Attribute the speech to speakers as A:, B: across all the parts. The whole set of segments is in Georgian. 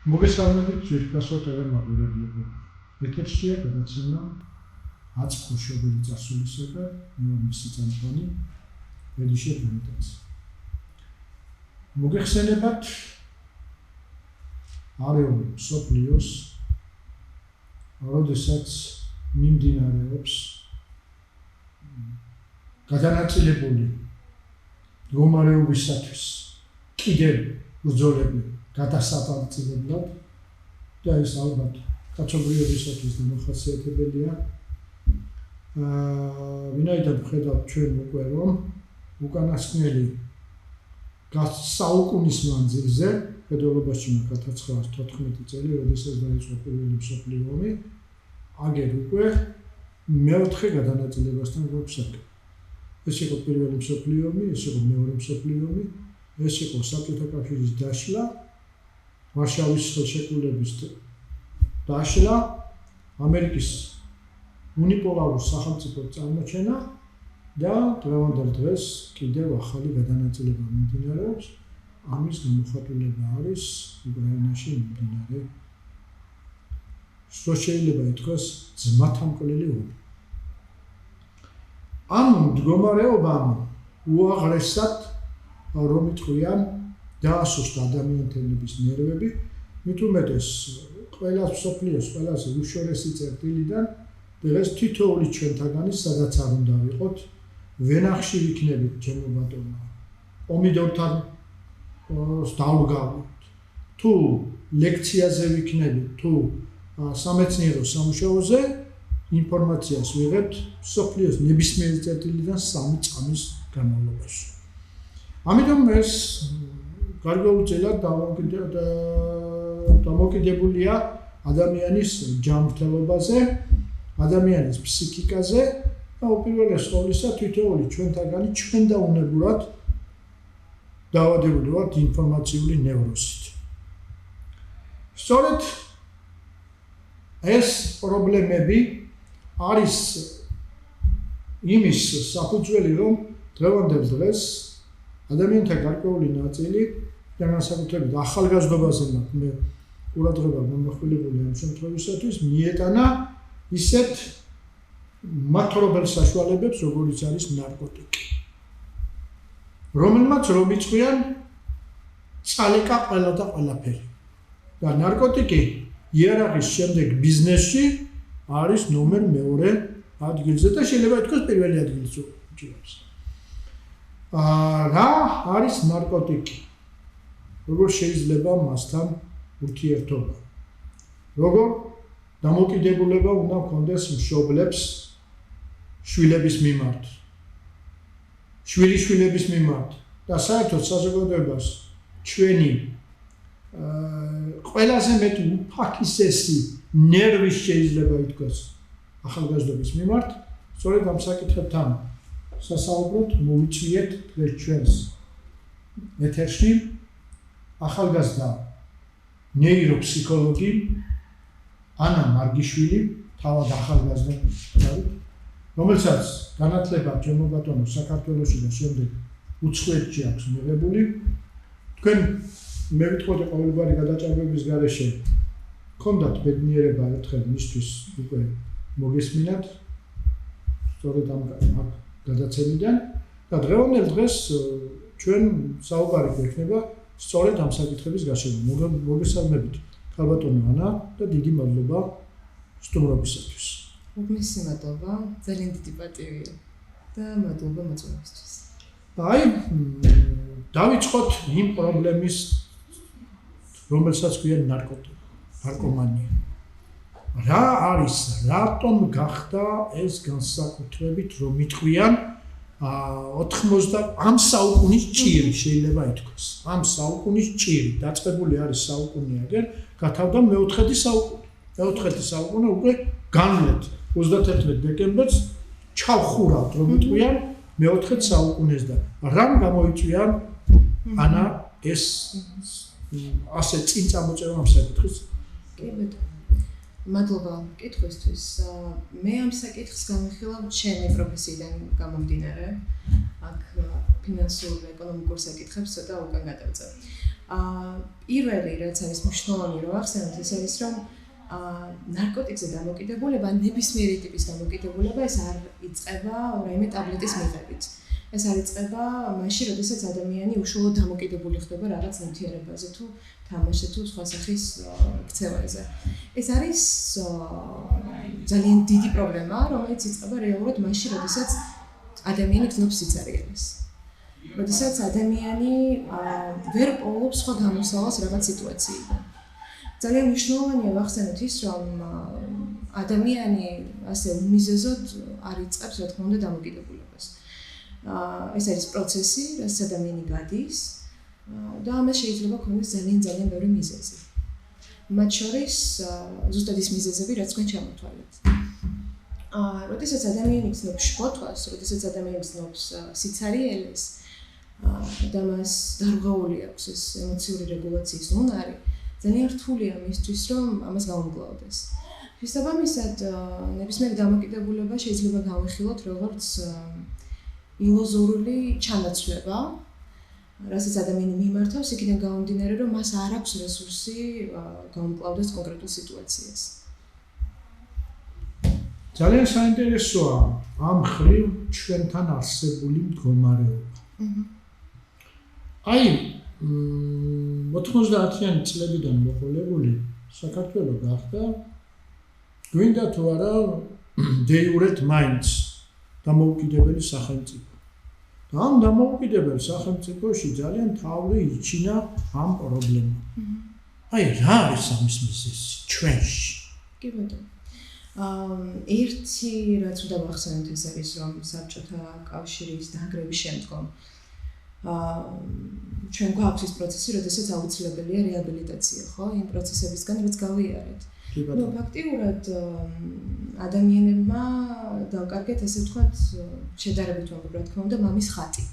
A: მოგესალმებით ძვირფასო ტელემაგურებლები. ეთერშია გადაცემა აწმყოშობილი წასულისა მე მისი წამყვანი ედიშე პრემიტაც. მოგეხსენებათ არეულ სოფლიოს როდესაც მიმდინარეობს გადანაწილებული მდგომარეობისათვის კიდევ ბრძოლები გადასაბამწებლად და ეს ალბათ კაცობრიობისათვის დამახასიათებელია. ვინაიდან ვხედავთ ჩვენ უკვე რომ უკანასკნელი საუკუნის მანძილზე ფედერალობაში 1914 წელი, როდესაც დაიწყო პირველი მსოფლიო ომი, აგერ უკვე მეოთხე გადანაწილებასთან გვაქვს საქმე. ეს იყო პირველი მსოფლიო ომი, ეს იყო მეორე მსოფლიო ომი, ეს იყო საბჭოთა კავშირის დაშლა, ვარშავის ხელშეკრულების დაშლა, ამერიკის უნიპოლარულ სახელმწიფოს წარმოჩენა და დღევანდელ დღეს კიდევ ახალი გადანაწილება მიმდინარეობს. ამის გამოხატულება არის უკრაინაში მიმდინარე, შეიძლება ითქვას, ძმათამკვლელი ომი. ამ მდგომარეობამ უაღრესად რომ იტყვიან დაასუსტა ადამიანების ნერვები, მით უმეტეს ყველა მსოფლიოს ყველაზე უშორესი წერტილიდან დღეს თითოეული ჩვენთაგანი სადაც არ უნდა ვიყოთ, ვენახში ვიქნებით ჩემო ბატონო, პომიდორთან დავგავთ, თუ ლექციაზე ვიქნებით, თუ სამეცნიერო სამუშაოზე ინფორმაციას ვიღებთ მსოფლიოს ნებისმიერი წერტილიდან 3 წამის განმავლობაში. ამიტომ ეს გარკვეულწილად დამოკიდებულია ადამიანის ჯანმრთელობაზე, ადამიანის ფსიქიკაზე და უპირველეს ყოვლისა თითოეული ჩვენთაგანი ჩვენ დაუნებურად დაავადებული ვართ ინფორმაციული ნევროზით. სწორედ ეს პრობლემები არის იმის საფუძველი, რომ დღევანდელ დღეს ადამიანთა გარკვეული ნაწილი და განსაკუთრებით ახალგაზრდობაზე მე ყურადღება მომახვილებული ამ შემთხვევისათვის მიეტანა ისეთ მათრობელ საშუალებებს, როგორიც არის ნარკოტიკი, რომელმაც რომ იწვიან წალეკა ყველა და ყველაფერი. და ნარკოტიკი იერარქიის შემდეგ ბიზნესში არის ნომერ მეორე ადგილზე და შეიძლება ითქვას პირველი ადგილს უჭირავს. რა არის ნარკოტიკი? როგორ შეიძლება მასთან ურთიერთობა? როგორ დამოკიდებულება უნდა ჰქონდეს მშობლებს შვილების მიმართ, შვილიშვილების მიმართ და საერთოდ საზოგადოებას ჩვენი ყველაზე მეტი უფაქისესი ნერვი შეიძლება ითქვას ახალგაზრდობის მიმართ. სწორედ ამ საკითხებთან სასაუბროდ მოვიწვიეთ დღეს ჩვენს ეთერში ახალგაზრდა ნეიროფსიქოლოგი ანა მარგიშვილი, თავად ახალგაზრდა, რომელსაც განათლება ჩემო ბატონო საქართველოში და შემდეგ უცხოეთში აქვს მიღებული. თქვენ მე ვიტყოდი ყოველგვარი გადაჭარბების გარეშე გქონდათ ბედნიერება ერთხელ მისთვის უკვე მოგესმინათ სწორედ ამ გადაცემიდან და დღევანდელ დღეს ჩვენ საუბარი გვექნება სწორედ ამ საკითხების გაშენება. მოგესალმებით ქალბატონო ანა და დიდი მადლობა სტუმრობისათვის.
B: მოგესალმება, ძალიან დიდი პატივია და მადლობა მოწვევისთვის.
A: აი, დავიწყოთ იმ პრობლემის, რომელსაც ქვია ნარკომანია. რა არის, რატომ გახდა ეს განსაკუთრებით, რომ იტყვიან 80 ამ საუკუნის ჭირი შეიძლება ითქვას. ამ საუკუნის ჭირი დაწყებული არის საუკუნე აგერ, გათავდა მეოთხედი საუკუნე. მეოთხედი საუკუნე უკვე განვლეთ 31 დეკემბერს ჩავხურავთ, რომ იტყვიან მეოთხე საუკუნეს და რამ გამოიწვიან ანა ეს ასე წინ წამოწევა ამ საკითხის?
B: კი ბატონო. მადლობა კითხვისთვის. მე ამ საკითხს განვიხილავ ჩემი პროფესიიდან გამომდინარე. აქ ფინანსურ და ეკონომიკურ საკითხებს ცოტა უკან გადავწევ. პირველი რაც არის მნიშვნელოვანი რომ ახსენოთ ის არის რომ ნარკოტიკზე დამოკიდებულება, ნებისმიერი ტიპის დამოკიდებულება ეს არ იწყება რაიმე ტაბლეტის მიღებით. ეს არ იწყება მაშინ, როდესაც ადამიანი უშუალოდ დამოკიდებული ხდება რაღაც ნივთიერებაზე თუ თამაშზე თუ სხვა სახის ქცევაზე. ეს არის ძალიან დიდი პრობლემა, რომელიც იწყება რეალურად მაშინ, როდესაც ადამიანი გრძნობს სიცარიელეს. როდესაც ადამიანი ვერ პოულობს სხვა გამოსავალს რაღაც სიტუაციიდან. ძალიან მნიშვნელოვანია ვახსენოთ ის, რომ ადამიანი ასე უმიზეზოდ არ იწყებს, რა თქმა უნდა, დამოკიდებულებას. ეს არის პროცესი, რაც ადამიანი გადის და ამას შეიძლება ქონდეს ძალიან ბევრი მიზეზი. მათ შორის ზუსტად ის მიზეზები, რაც თქვენ ჩამოთვალეთ. როდესაც ადამიანი გრძნობს შფოთვას, როდესაც ადამიანი გრძნობს სიცარიელეს და მას დარღვეული აქვს ეს ემოციური რეგულაციის უნარი, ძალიან რთულია მისთვის, რომ ამას გაუმკლავდეს. შესაბამისად, ნებისმიერი დამოკიდებულება შეიძლება გავიხილოთ როგორც ილუზორული ჩანაცვლება, რასაც ადამიანი მიმართავს, იქიდან გამომდინარე, რომ მას არ აქვს რესურსი გაუმკლავდეს კონკრეტულ სიტუაციას.
A: ძალიან საინტერესოა ამ ხრივ ჩვენთან არსებული მდგომარეობა. აი 90-იანი წლებიდან მოყოლებული საქართველო გახდა გვინდა თუ არა დეიურეთ მაინც დამოუკიდებელი სახელმწიფო. და ამ დამოუკიდებელ სახელმწიფოში ძალიან თავი იჩინა ამ პრობლემამ. აი რა არის ამის მიზეზი ჩვენში?
B: კი ბატონო. ერთი რაც უნდა ვახსენოთ ეს არის რომ საბჭოთა კავშირის დანგრევის შემდგომ ჩვენ გვაქვს ის პროცესი, როდესაც აუცილებელია რეაბილიტაცია, ხო? იმ პროცესებისგან რაც გავიარეთ. ნუ ფაქტიურად ადამიანებმა დავკარგეთ ესე ვთქვათ, შედარებით ვამბობ, რა თქმა უნდა, მამის ხატი.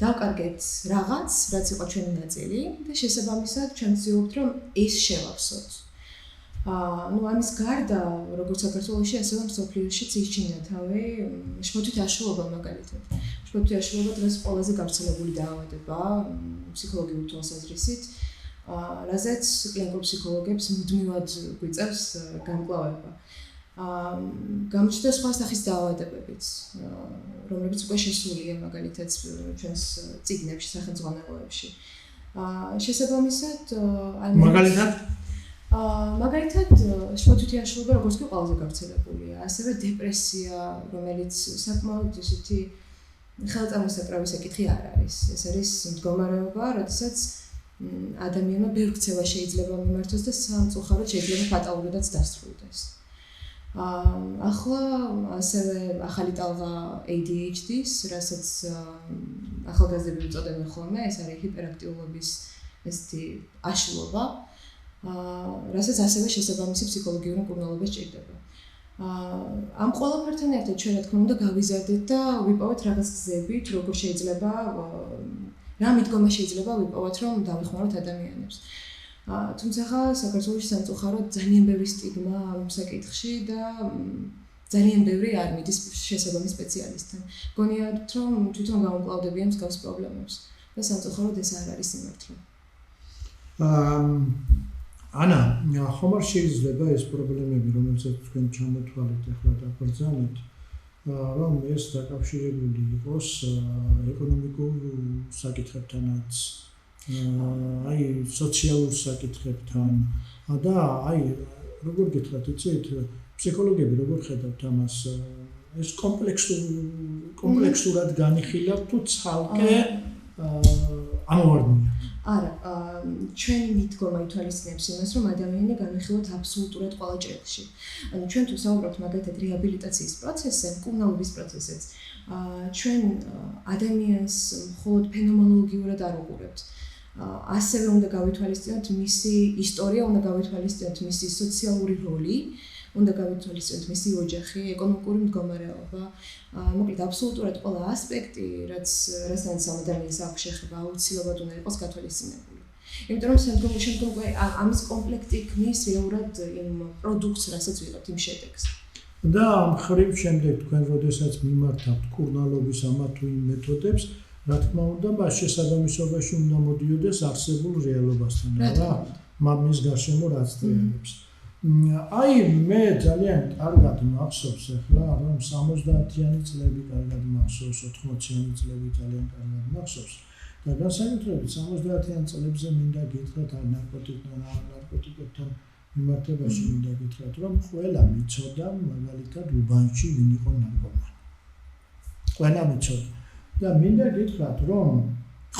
B: დავკარგეთ რაღაც, რაც იყო ჩვენი ნაწილი და შესაბამისად ჩვენ ვცდილობთ, რომ ეს შევავსოთ. ნუ ამის გარდა, როგორც საქართველოში, ასევე მსოფლიოშიც ისჩინა თავი შფოთვითი აშლილობა მაგალითად. შფოთვითი აშლილობა დღეს ყველაზე გავრცელებული დაავადება ფსიქოლოგიური თვალსაზრისით, რაზეც კლინიკურ ფსიქოლოგებს მუდმივად გვიწევს გამკლავება. გამოჩნდა სხვა სახის დაავადებებიც, რომლებიც უკვე შესულია მაგალითად ჩვენს წიგნებში, სახელმძღვანელოებში. შესაბამისად, მაგალითად, შფოთვითი აშლილობა როგორც კი ყველაზე გავრცელებულია, ასევე დეპრესია, რომელიც საკმაოდ ისეთი ხელწამოსაკრავი საკითხი არ არის. ეს არის მდგომარეობა, როდესაც ადამიანმა ბევრ ქცევა შეიძლება მიმართოს და სამწუხაროდ შეიძლება ფატალურადაც დასრულდეს. ახლა ასევე ახალი ტალღა ADHD-ს, რასაც ახალგაზრდები უწოდებენ ხოლმე, ეს არის ჰიპერაქტიულობის ესეთი აშლილობა, რასაც ასევე შესაბამისი ფსიქოლოგიური მკურნალობა სჭირდება. ამ ყველაფერთან ერთად ჩვენ რა თქმა უნდა გავიზარდეთ და ვიპოვეთ რაღაც გზებით, როგორ შეიძლება რა მიდგომა შეიძლება ვიპოვოთ, რომ დავეხმაროთ ადამიანებს. თუმცა საქართველოში სამწუხაროდ ძალიან ბევრი სტიგმა ამ საკითხში და ძალიან ბევრი არ მიდის შესაბამის სპეციალისტთან. გონიათ, რომ თვითონ გაუმკლავდებიან მსგავს პრობლემებს და სამწუხაროდ ეს არ არის სიმართლე.
A: ანა, ხომ არ შეიძლება ეს პრობლემები, რომელსაც თქვენ ჩამოთვალეთ ახლა და ბრძანეთ, რომ ეს დაკავშირებული იყოს ეკონომიკურ საკითხებთანაც, აი სოციალურ საკითხებთან და აი როგორ გითხრათ, იცით, ფსიქოლოგები როგორ ხედავთ ამას, ეს კომპლექსურად განიხილავთ თუ ცალკე ამოვარდნია? არა, ჩვენი მიდგომა ითვალისწინებს იმას, რომ ადამიანი განვიხილოთ აბსოლუტურად ყველა ჭრილში. ანუ ჩვენ თუ საუბრობთ მაგალითად რეაბილიტაციის პროცესზე, მკურნალობის პროცესზეც, ჩვენ ადამიანს მხოლოდ ფენომენოლოგიურად არ უყურებთ. ასევე უნდა გავითვალისწინოთ მისი ისტორია, უნდა გავითვალისწინოთ მისი სოციალური როლი, უნდა გავითვალისწინოთ მისი ოჯახი, ეკონომიკური მდგომარეობა, მოკლედ აბსოლუტურად ყველა ასპექტი, რასთან ადამიანს აქვს შეხება, აუცილებლად უნდა იყოს გათვალისწინებული. იმიტომ რომ შემდგომ ამის კომპლექტი ქმნის რეალურად იმ პროდუქტს, რასაც ვიღებთ, იმ შედეგს. და ამ ხრივ შემდეგ თქვენ როდესაც მიმართავთ მკურნალობის ამა თუ იმ მეთოდებს, რა თქმა უნდა, შესაბამისობაში უნდა მოდიოდეს არსებულ რეალობასთან, რა. მის გარშემო რაც ტრიალებს. აი მე ძალიან კარგად მახსოვს ახლა, რომ 70-იანი წლები კარგად მახსოვს, 80-იანი წლები ძალიან კარგად მახსოვს. და განსაკუთრებით 70-იან წლებზე მინდა გითხრათ ნარკოტიკებთან მიმართებაში მინდა გითხრათ, რომ ყველა მიცოდა მაგალითად უბანში ვინ იყო ნარკომანი. ყველა მიცოდა. და მინდა გითხრათ, რომ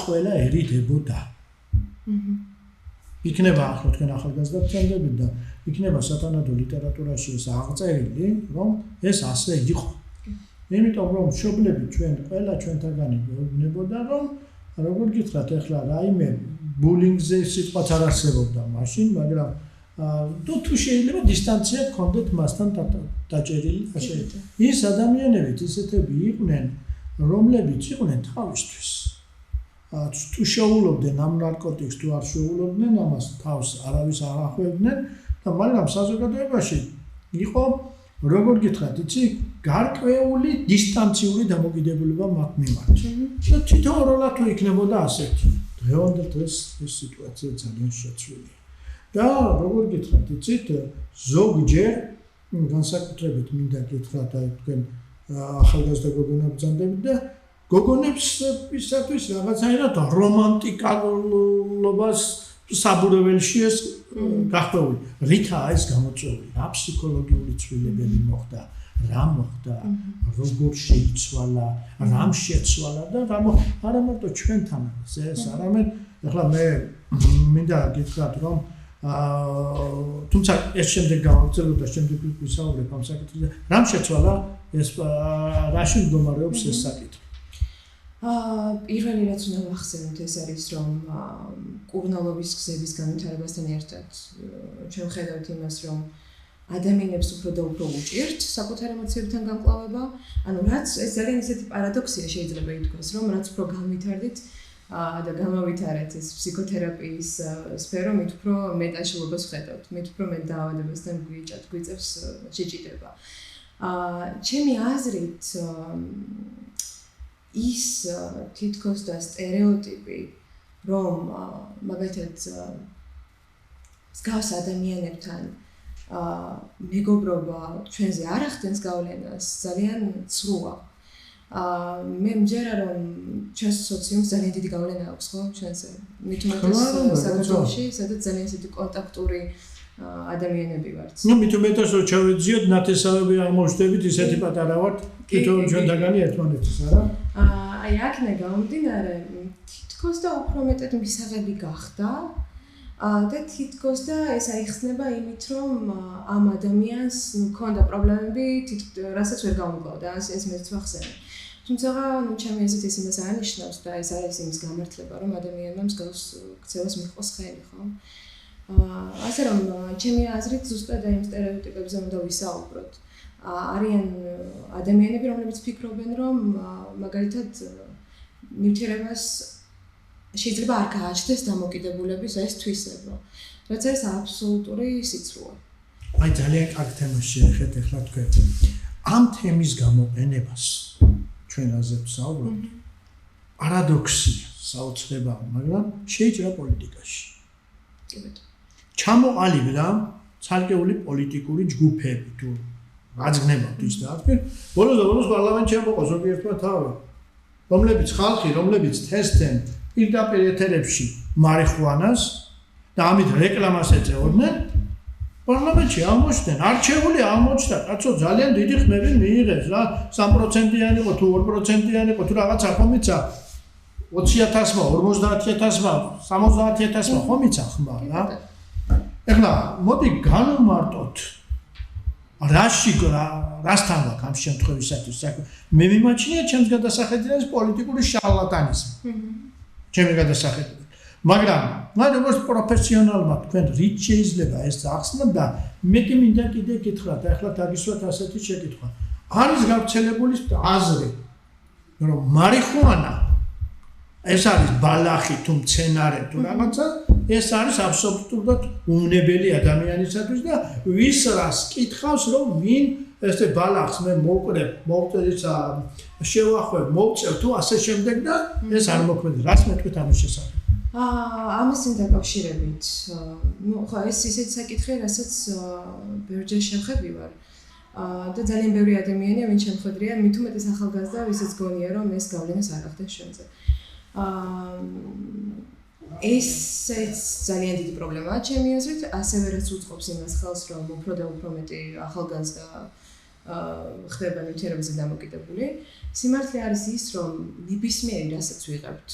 A: ყველა ერიდებოდა. იქნება ახლა თქვენ ახალგაზრდა ფრენდები და იქნება სათანადო ლიტერატურაში ეს აღწერილი, რომ ეს ასე იყო. იმიტომ რომ მშობლები ყველა ჩვენთაგანი გვეუბნებოდა, რომ როგორ გითხრათ ახლა რაიმე ბულინგზე სიტყვაც არ არსებობდა მაშინ, მაგრამ თუ შეიძლება დისტანცია გქონდეთ მასთან დაჭერილი ასე. ის ადამიანები ისეთები იყვნენ, რომლებიც იყვნენ თავისთვის. თუ შეულობდნენ ამ ნარკოტიკს, თუ არ შეულობდნენ ამას თავს არავის არ ახვევდნენ და მაგრამ საზოგადოებაში იყო როგორ გითხრათ, იცი, გარკვეული დისტანციური დამოკიდებულება მათ მიმართ. და თითოეულად თუ იქნებოდა ასეთი. დღევანდელ დღეს ეს სიტუაცია ძალიან შეცვლილია. და როგორ გითხრათ, იცით, ზოგჯერ განსაკუთრებით მინდა გითხრათ, აი თქვენ ახალგაზრდა გოგონებს ბრძანდებით და გოგონებისათვის რაღაცაირად რომანტიკალობას საბურაველში ეს გახდოვი. რითაა ეს გამოწვეული? რა ფსიქოლოგიური ცვლილებები მოხდა? რა მოხდა? როგორ შეიცვალა? რამ შეცვალა და არა მარტო ჩვენთან ეს არამედ ახლა მე მინდა გითხრათ, რომ თუმცა ეს შემდეგ გავაგრძელებ და შემდეგ ვისაუბრებ ამ საკითხზე. რამ შეცვალა ეს რაში მდგომარეობს ეს საკითხი?
B: პირველი რაც უნდა ვახსენოთ ეს არის, რომ კურნალობის გზების განვითარებასთან ერთად ჩვენ ვხედავთ იმას, რომ ადამიანებს უფრო და უფრო უჭირთ საკუთარ ემოციებთან გამკლავება. ანუ რაც ეს ძალიან ისეთი პარადოქსია შეიძლება ითქვას, რომ რაც უფრო განვითარდით და გამავითარეთ ეს ფსიქოთერაპიის სფერო, მით უფრო მეტაშლობას ვხედავთ, მით უფრო მეტ დაავადებასთან გვიწევს შეჭიდება. ჩემი აზრით ის თითქოს და სტერეოტიპი, რომ მაგალითად მსგავს ადამიანებთან მეგობრობა ჩვენზე არ ახდენს გავლენას, ძალიან ცრუა. მე მჯერა, რომ ჩვენს სოციუმს ძალიან დიდი გავლენა აქვს, ხო, ჩვენზე. მით უმეტეს საქართველოში, სადაც ძალიან ისეთი კონტაქტური ადამიანები ვართ.
A: მით უმეტეს რომ ჩავეძიოთ ნათესავები აღმოჩნდებით, ისეთი პატარა ვართ, თვითონ ჩვენთაგანი ერთმანეთის, არა?
B: აი აქედან გამომდინარე, თითქოს და უფრო მეტად მისაღები გახდა და თითქოს და ეს აიხსნება იმით, რომ ამ ადამიანს მქონდა პრობლემები, რასაც ვერ გამოგავდა, ეს მეც ვახსენე. თუმცა, ჩემი აზრით ეს იმას არნიშნავს და ეს არის იმის გამართლება, რომ ადამიანმა მსგავს ქცევას მიჰყოს ხელი, ხო? ასე რომ ჩემი აზრით ზუსტად იმ სტერეოტიპებზე უნდა ვისაუბროთ. არიან ადამიანები, რომლებიც ფიქრობენ, რომ მაგალითად ნივთიერებას შეიძლება არ გააჩნდეს დამოკიდებულების ეს თვისება, რაც არის აბსოლუტური სიცრუე.
A: აი ძალიან კარგი თემა შეეხეთ ახლა თქვენ. ამ თემის გამოყენებას ჩვენ ასე ვსაუბრობთ. პარადოქსია, საოცრება, მაგრამ შეიძლება პოლიტიკაში.
B: კი ბატონო.
A: ჩამოყალიბდა ცალკეული პოლიტიკური ჯგუფები თუ გაძღნებათ ის და თქვენ ბოლოს და ბოლოს პარლამენტში ამოყო ზოგიერთმა თავი, რომლებიც თესდნენ პირდაპირ ეთერებში მარიხუანას და ამით რეკლამას ეწეოდნენ, პარლამენტში აღმოჩნდნენ, არჩეული აღმოჩნდა, კაცო ძალიან დიდი ხმები მიიღეს რა, 3%-იანი იყო თუ 2%-იანი იყო თუ რაღაცა ხომიცა 20,000-მა, 50,000-მა, 70,000-მა ხომიცა ხმა რა. ეხლა მოდი განვმარტოთ რასთან ვაკ ამ შემთხვევისათვის. მე მიმაჩნია ჩემს გადასახედიდან პოლიტიკური შარლატანიზმი. ჩემი გადასახედიდან. მაგრამ როგორც პროფესიონალმა თქვენ რით შეიძლება ეს ახსნა და მეტი მინდა კიდე გითხრათ, ახლა დაგისვათ ასეთი შეკითხვა. არის გავრცელებული აზრი, რომ მარიხუანა ეს არის ბალახი თუ მცენარე თუ რაღაცა, ეს არის აბსოლუტურად უნებელი ადამიანისათვის და ვის რას კითხავს, რომ ვინ ესე ბალახს მე მოვწერის შევახვევ, მოვწევ თუ ასე შემდეგ და ეს არ მოქმედებს. რას მეტყვით ამის შესახებ?
B: ამასთან დაკავშირებით, ხო ეს ისეთი საკითხია, რასაც ბევრჯერ შევხვდი ვარ. და ძალიან ბევრი ადამიანი, ვინც შემხედრია, მით უმეტეს ახალგაზრდა, ვისაც გონია, რომ ეს გავლენას არ ახდენს ჩვენზე. ესეც ძალიან დიდი პრობლემაა ჩემი აზრით, ასევე რაც უწყობს იმას ხელს, რომ უფრო და უფრო მეტი ახალგაზრდა ხდება ნივთიერებაზე დამოკიდებული. სიმართლე არის ის, რომ ნებისმიერი რასაც ვიღებთ,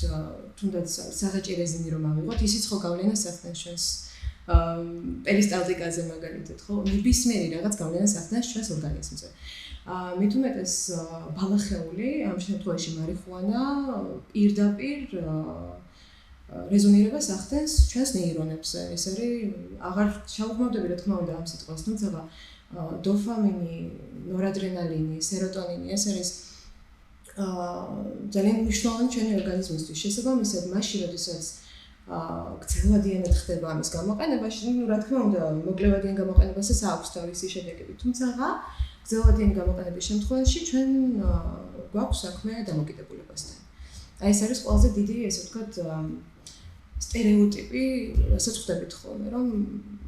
B: თუნდაც საღაჭი რეზინი რომ ავიღოთ, ისიც ხო გავლენას ახდენს ჩვენს პერისტალტიკაზე მაგალითად, ხო? ნებისმიერი რაღაც გავლენას ახდენს ჩვენს ორგანიზმზე. მით უმეტეს ბალახეული, ამ შემთხვევაში მარიხუანა პირდაპირ რეზონირებას ახდენს ჩვენს ნეირონებზე. ეს არის აღარ ჩავხმოვდები რა თქმა უნდა ამ სიტყვას, თუმცა დოფამინი, ნორადრენალინი, სეროტონინი, ეს არის ძალიან მნიშვნელოვანი ჩვენი ორგანიზმისთვის. შესაბამისად, მაშინ, როდესაც გრძელვადიანად ხდება ამის გამოყენებაში, რა თქმა უნდა, მოკლევადიან გამოყენებასაც აქვს თავისი შედეგები. თუმცა გრძელვადიანი გამოყენების შემთხვევაში ჩვენ გვაქვს საქმე დამოკიდებულებასთან. აი ეს არის ყველაზე დიდი, ესე ვთქვათ, სტერეოტიპი, რასაც ხვდებით ხოლმე, რომ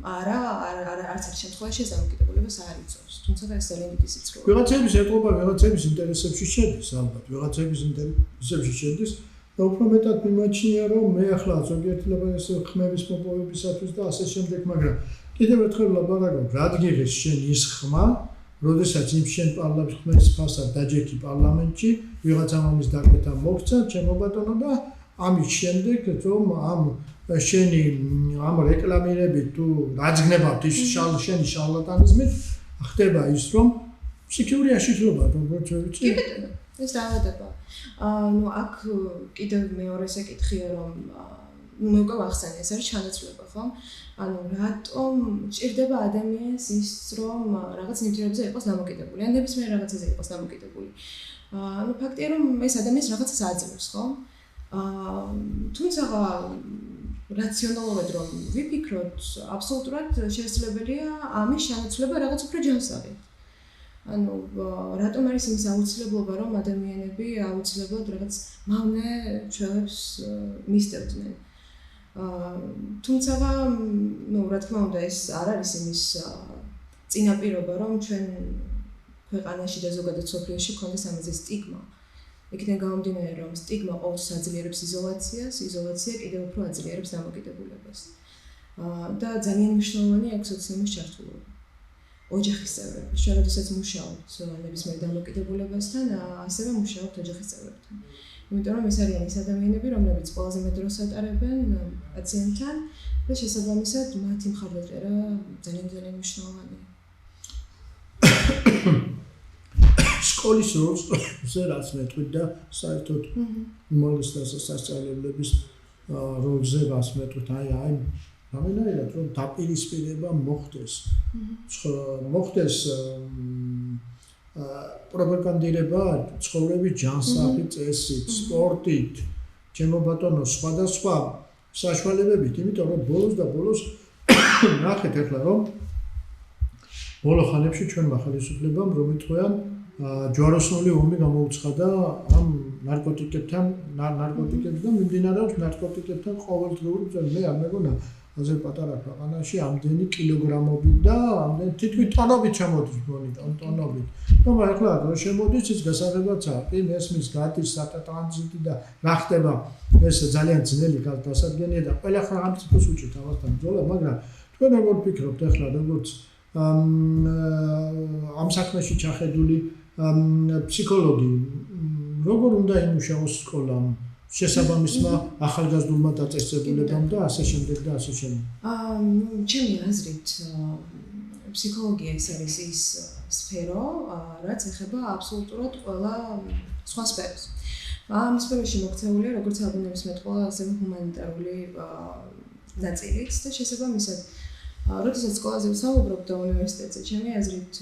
B: არც ერთ შემთხვევაში ეს დამოკიდებულებას არ იწვევს. თუმცა ეს ძალიან დიდი სიცხეა.
A: ვიღაცების ეტყობა, ვიღაცების ინტერესებში შედის, ალბათ, ვიღაცების ინტერესებში შედის და უფრო მეტად მიმაჩნია, რომ მე ახლა ზოგიერთი ეს ხმების მოპოვებისათვის და ასე შემდეგ, მაგრამ კიდევ ერთხელ ლაპარაკობ, რადგან შენ ის ხმა, როდესაც იმ შენ ხმების ფასად დაჯექი პარლამენტში, ვიღაცამ ამის დაკვეთა მოგცა, ჩემო ბატონო და ამის შემდეგ, რომ ამ შენი ამ რეკლამირებით თუ რაძგნებავთ ის შენი შარლატანიზმით, ხდება ის, რომ ფსიქიატრიაში შეიძლება როგორც ვიცი.
B: კი ბატონო, ეს დაავადება. აქ კიდევ მეორე საკითხია, რომ მე უკვე ვახსენე, ეს არის ჩანაცვლება, ხო? რატომ ჭირდება ადამიანს ის, რომ რაღაც ნივთიერებაზე იყოს დამოკიდებული, ან ნებისმიერ რაღაცაზე იყოს დამოკიდებული. ფაქტია, რომ ეს ადამიანს რაღაცას აძლევს, ხო? თუმცა რაციონალურად რომ ვიფიქროთ, აბსოლუტურად შესაძლებელია ამის ჩანაცვლება რაღაც უფრო ჯანსაღი. რატომ არის იმის აუცილებლობა, რომ ადამიანები აუცილებლად რაღაც მავნე ჩვევებს მისდევდნენ. თუმცა, რა თქმა უნდა, ეს არ არის იმის წინაპირობა, რომ ჩვენ ქვეყანაში და ზოგადად სოფლიოში გქონდეს ამაზე სტიგმა. იქიდან გამომდინარე, რომ სტიგმა ყოველთვის აძლიერებს იზოლაციას, იზოლაცია კიდევ უფრო აძლიერებს დამოკიდებულებას. და ძალიან მნიშვნელოვანია აქ სოციუმის ჩართულობა. ოჯახის წევრები, ჩვენ როდესაც მუშაობთ ნებისმიერ დამოკიდებულებასთან, ასევე მუშაობთ ოჯახის წევრებთან. იმიტომ რომ ეს არიან ის ადამიანები, რომლებიც ყველაზე მეტ დროს ატარებენ პაციენტთან და შესაბამისად მათი მხარდაჭერა ძალიან მნიშვნელოვანია.
A: სკოლის როლზე რაც მეტყვით და საერთოდ უმაღლეს სასწავლებლების როლზე რაც მეტყვით, აი რამენაირად რომ დაპირისპირება მოხდეს. მოხდეს პროპაგანდირება ცხოვრების ჯანსაღით, წესით, სპორტით, ჩემო ბატონო, სხვადასხვა საშუალებებით, იმიტომ რომ ბოლოს ნახეთ ახლა რომ ბოლო ხანებში ჩვენმა ხელისუფლებამ რომ ეთქვიან ჯვაროსნული ომი გამოუცხადა ამ ნარკოტიკებთან მიმდინარეობს ნარკოტიკებთან ყოველდღიური ბრძოლა. მე არ მეგონა ასე პატარა ქვეყანაში ამდენი კილოგრამობით და ამდენი თითქმის ტონობით ჩამოდის ტონობით. თუმცა ახლა რო შემოდის ის გასაღებაცაა. კი მესმის გადის სატრანზიტი და რა ხდება ეს ძალიან ძნელი დასადგენია და ყველა სახელმწიფოს უჭირთ ამასთან ბრძოლა, მაგრამ თქვენ როგორ ფიქრობთ ახლა როგორც ამ საქმეში ჩახედული ფსიქოლოგი როგორ უნდა იმუშაოს სკოლამ შესაბამისმა ახალგაზრდულმა დაწესებულებამ და ასე შემდეგ და ასე შემდეგ.
B: ჩემი აზრით ფსიქოლოგია არის ის სფერო, რაც ეხება აბსოლუტურად ყველა სხვა სფეროს. ამ სფეროში მოქცეულია როგორც საბუნებისმეტყველო, ასევე ჰუმანიტარული ნაწილიც და შესაბამისად როდესაც სკოლაზე ვსაუბრობ და უნივერსიტეტზე, ჩემი აზრით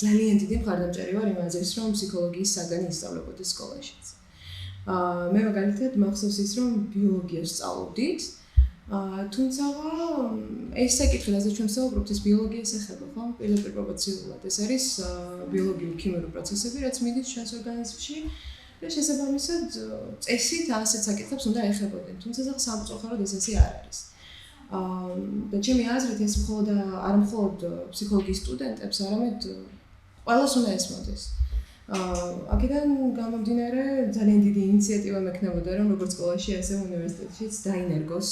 B: ძალიან დიდი მხარდამჭერი ვარ იმაზეც, რომ ფსიქოლოგიის საგანი ისწავლებოდეს სკოლაშიც. მე მაგალითად მახსოვს ის, რომ ბიოლოგიას სწავლობდით თუმცა ეს საკითხი, რაზეც ჩვენ ვსაუბრობთ, ეს ბიოლოგიას ეხება, ხო? პირდაპირ პროპორციულად ეს არის ბიოლოგიური ქიმიური პროცესები, რაც მიდის ჩვენს ორგანიზმში და შესაბამისად წესით ასეთ საკითხებს უნდა ეხებოდნენ. თუმცა სამწუხაროდ ეს ასე არ არის. და ჩემი აზრით ეს არა მხოლოდ ფსიქოლოგიის სტუდენტებს, არამედ ყველას უნდა ესმოდეს. აქედან გამომდინარე ძალიან დიდი ინიციატივა მექნებოდა, რომ როგორც სკოლაში, ასე უნივერსიტეტშიც დაინერგოს.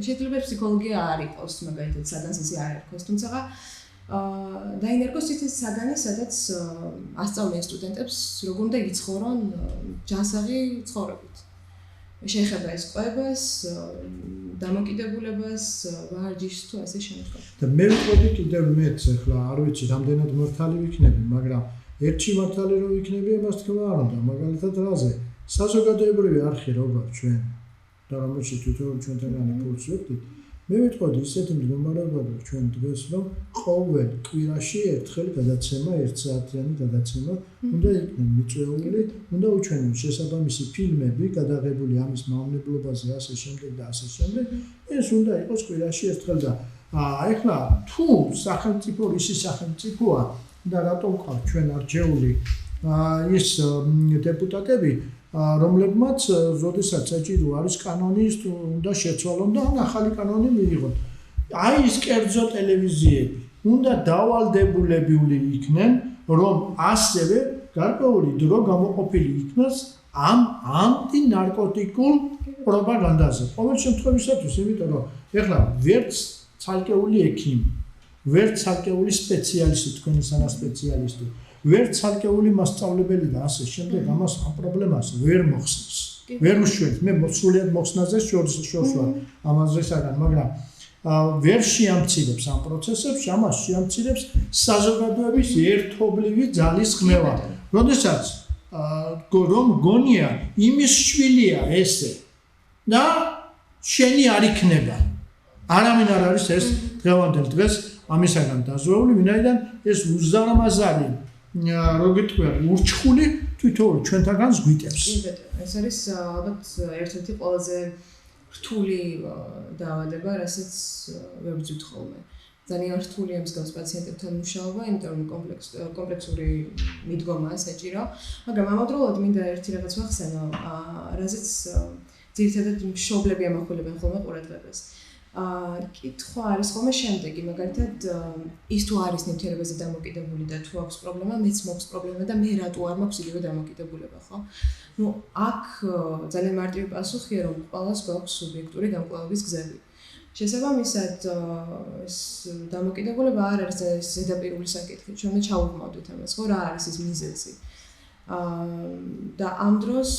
B: შეიძლება ფსიქოლოგია არ იყოს, მაგალითად, საგანს ისე არ ერქოს, თუმცა დაინერგოს ის საგანი, სადაც ასწავლიან სტუდენტებს, როგორ უნდა იცხოვრონ ჯანსაღი ცხოვრებით. შეეხება ეს კვებას, დამოკიდებულებას, ვარჯიშს თუ ასე შემდგომ.
A: და მე ვიტყოდი კიდევ მეც ახლა არ ვიცი, რამდენად მართალი ვიქნები, მაგრამ ერთი მართალი რო ვიქნები, ამას თქვა არ უნდა, მაგალითად რაზე? საზოგადოებრივი არხი რო გვაქვს ჩვენ და რომელშიც თვითონ ჩვენთანანი ფულს ვექდით, მე ვიტყოდი ისეთი მდგომარეობა გვაქვს ჩვენ დღეს, რომ ყოველ კვირაში ერთხელ გადაცემა, 1 საათიანი გადაცემა უნდა იქნეს მიწვეული, უნდა უჩვენონ შესაბამისი ფილმები, გადაღებული ამის მავნებლობაზე, ასე შემდეგ და ასე შემდეგ. ეს უნდა იყოს კვირაში ერთხელ და ეხლა თუ სახელმწიფო ისი სახელმწიფოა და რატომ ყავს ჩვენ არჩეული ის დეპუტატები, რომლებმაც როდესაც საჭირო არის კანონის უნდა შეცვალონ და ახალი კანონი მიიღონ. აი ის კერძო ტელევიზიები უნდა დავალდებულებული იქნენ, რომ ასევე გარკვეული დრო გამოყოფილი იქნას ამ ანტინარკოტიკულ პროპაგანდაზე. ყოველ შემთხვევაში, იმიტომ რომ ეხლა ვერც ცალკეული ექიმი, ვერც ცალკეული სპეციალისტი, თქვენი სანასპეციალისტი, ვერც ცალკეული მასწავლებელი და ასე შემდეგ ამას ამ პრობლემას ვერ მოხსნას. ვერ უშვებს. მე სრულიად მოხსნაზე შორს ვარ ამაზე საგან, მაგრამ ვერ შეამცირებს ამ პროცესებს, ამას შეამცირებს საზოგადოების ერთობლივი ძალის ხმევა. როდესაც რომ გონია იმის შვილია ესე და შენი არ იქნება. არავინ არ არის ეს დღევანდელ დღეს ამისაგან დაზვეული, ვინაიდან ეს უზარმაზარი როგითქვია ურჩხული თვითონ ჩვენთანაც გვიტებს.
B: ეს არის ალბათ ერთ-ერთი ყველაზე რთული დაავადება, რასაც ვერ ვძვით ხოლმე. ძალიან რთულია მსგავს პაციენტებთან მუშაობა, იმიტომ რომ კომპლექსური მიდგომაა საჭირო, მაგრამ ამავდროულად მინდა ერთი რაღაც ვახსენო, რაზეც ძირითადად მშობლები ამახვილებენ ხოლმე ყურადღებას. კითხვა არის ხოლმე შემდეგი, მაგალითად ის თუ არის ნივთიერებაზე დამოკიდებული და თუ აქვს პრობლემა, მეც მაქვს პრობლემა და მე რატო არ მაქვს იგივე დამოკიდებულება, ხო? აქ ძალიან მარტივი პასუხია, რომ ყველას გვაქვს სუბიექტური გამკვლევების გზები. შესაბამისად, ეს დამოკიდებულება არ არის ზედაპირული საკითხი, ჩვენ უნდა ჩავუყმავდით ამას, ხო, რა არის ის მიზეზი. და ამ დროს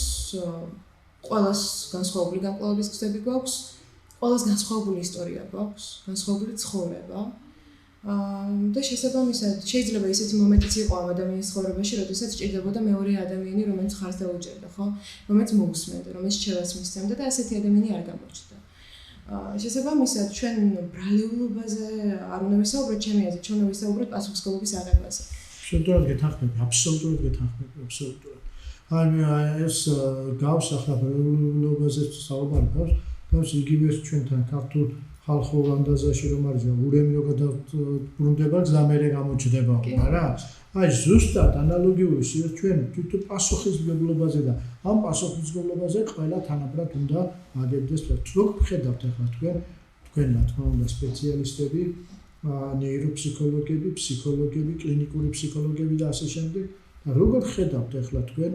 B: ყველას განსხვავებული გამკვლევების გზები გვაქვს. ყველას განსხვავებული ისტორია გვაქვს, განსხვავებული ცხოვრება. და შესაბამისად, შეიძლება ისეთი მომენტიც იყო ამ ადამიანის ცხოვრებაში, როდესაც ჭირდებოდა მეორე ადამიანი, რომელიც ხარს დაუჭერდა, ხო? რომელიც მოусმენდა, რომელიც რჩევას მისცემდა და ასეთი ადამიანი არ გამოჩნდა. შესაბამისად, ჩვენ ბრალეულობაზე არ უნდა ვისაუბროთ, ჩემი აზრით, ჩვენ უნდა ვისაუბროთ პასუხისმგებლობის აღებაზე.
A: აბსოლუტურად გეთანხმები, აბსოლუტურად. ეს გავს ახლა ბრალეულობაზე საუბარი გავს. გავს იგივე ჩვენთან ქართულ ხალხურ ანდაზაში რომ არის ურემი რო გადაბრუნდება გზა მერე გამოჩდება რა. აი ზუსტად ანალოგიური ჩვენ თვითონ პასუხისმგებლობაზე და ამ პასუხისმგებლობაზე ყველა თანაბრად უნდა აგებდეს. თუ ხედავთ ახლა თქვენ რა თქმა უნდა სპეციალისტები, ნეიროფსიქოლოგები, ფსიქოლოგები, კლინიკური ფსიქოლოგები და ასე შემდეგ და როგორ ხედავთ ახლა თქვენ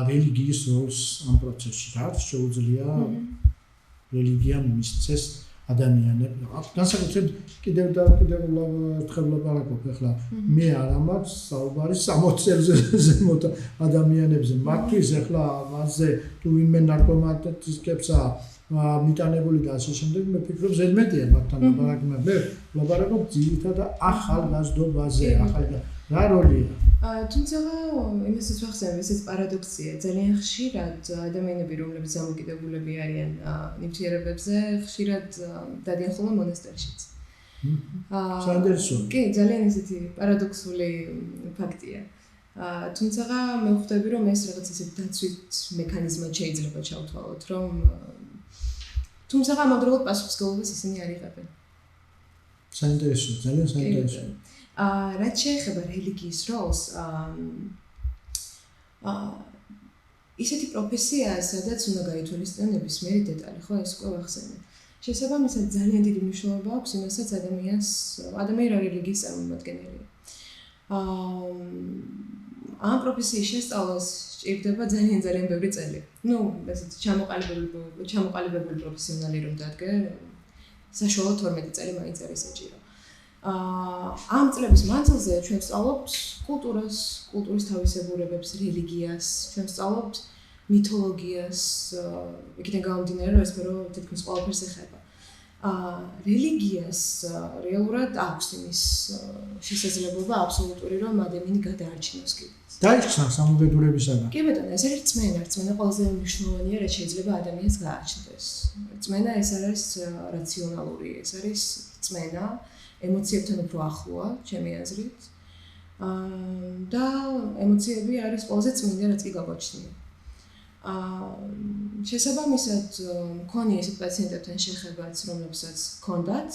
A: რელიგიის როლს ამ პროცესში? რაც შეუძლია რელიგიამ მისცეს ადამიანებს. განსაკუთრებით კიდევ ერთხელ ვლაპარაკობ ახლა მე არ მაქვს საუბარი 60-ზე ზემოთ ადამიანებზე. მათთვის ახლა მასზე თუ ვინმე ნარკომანისკებსა მიტანებული და ასე შემდეგ მე ფიქრობ ზედმეტია მათთან ლაპარაკმა. მე ვლაპარაკობ ძირითადად ახალგაზრდობაზე, რა როლია?
B: თუმცა იმასაც ვახსენებ, ესეც პარადოქსია. ძალიან ხშირად ადამიანები, რომლებიც დამოკიდებულები არიან ნივთიერებებზე, ხშირად დადიან ხოლმე მონასტერშიც.
A: საინტერესოა.
B: კი, ძალიან ისეთი პარადოქსული ფაქტია. თუმცა მე ვხვდები, რომ ეს რაღაც ისეთი დაცვით მექანიზმად შეიძლება ჩავთვალოთ, რომ თუმცა ამავდროულად პასუხისმგებლობას ისინი არ იღებენ.
A: საინტერესოა, ძალიან საინტერესოა.
B: რაც შეეხება რელიგიის როლს, ისეთი პროფესია, სადაც უნდა გაითვალისწინოს ნებისმიერი დეტალი, ხო, ეს უკვე ვახსენე. შესაბამისად, ძალიან დიდი მნიშვნელობა აქვს იმასაც ადამიანი რა რელიგიის წარმომადგენელია. ამ პროფესიის შესწავლას სჭირდება ძალიან ბევრი წელი. ესეთი ჩამოყალიბებული პროფესიონალი რომ დადგე, საშუალო 12 წელი მაინც არის საჭირო. ამ წლების მანძილზე ჩვენ ვსწავლობთ კულტურას, კულტურის თავისებურებებს, რელიგიას, ჩვენ ვსწავლობთ მითოლოგიას, იქიდან გამომდინარე, რომ ეს სფერო თითქმის ყველაფერს ეხება. რელიგიას რეალურად აქვს იმის შესაძლებლობა აბსოლუტური, რომ ადამიანი გადაარჩინოს კიდეც.
A: დაიხსნა სამუდედურებისაგან.
B: კი ბატონო, ეს არის რწმენა, რწმენა ყველაზე მნიშვნელოვანია, რაც შეიძლება ადამიანს გააჩნდეს. რწმენა ეს არის რაციონალური, ეს არის რწმენა, ემოციებთან უფრო ახლოა, ჩემი აზრით. და ემოციები არის ყველაზე წმინდა, რაც კი გაგვაჩნია. შესაბამისად, მქონია ისეთ პაციენტებთან შეხებაც, რომლებსაც ჰქონდათ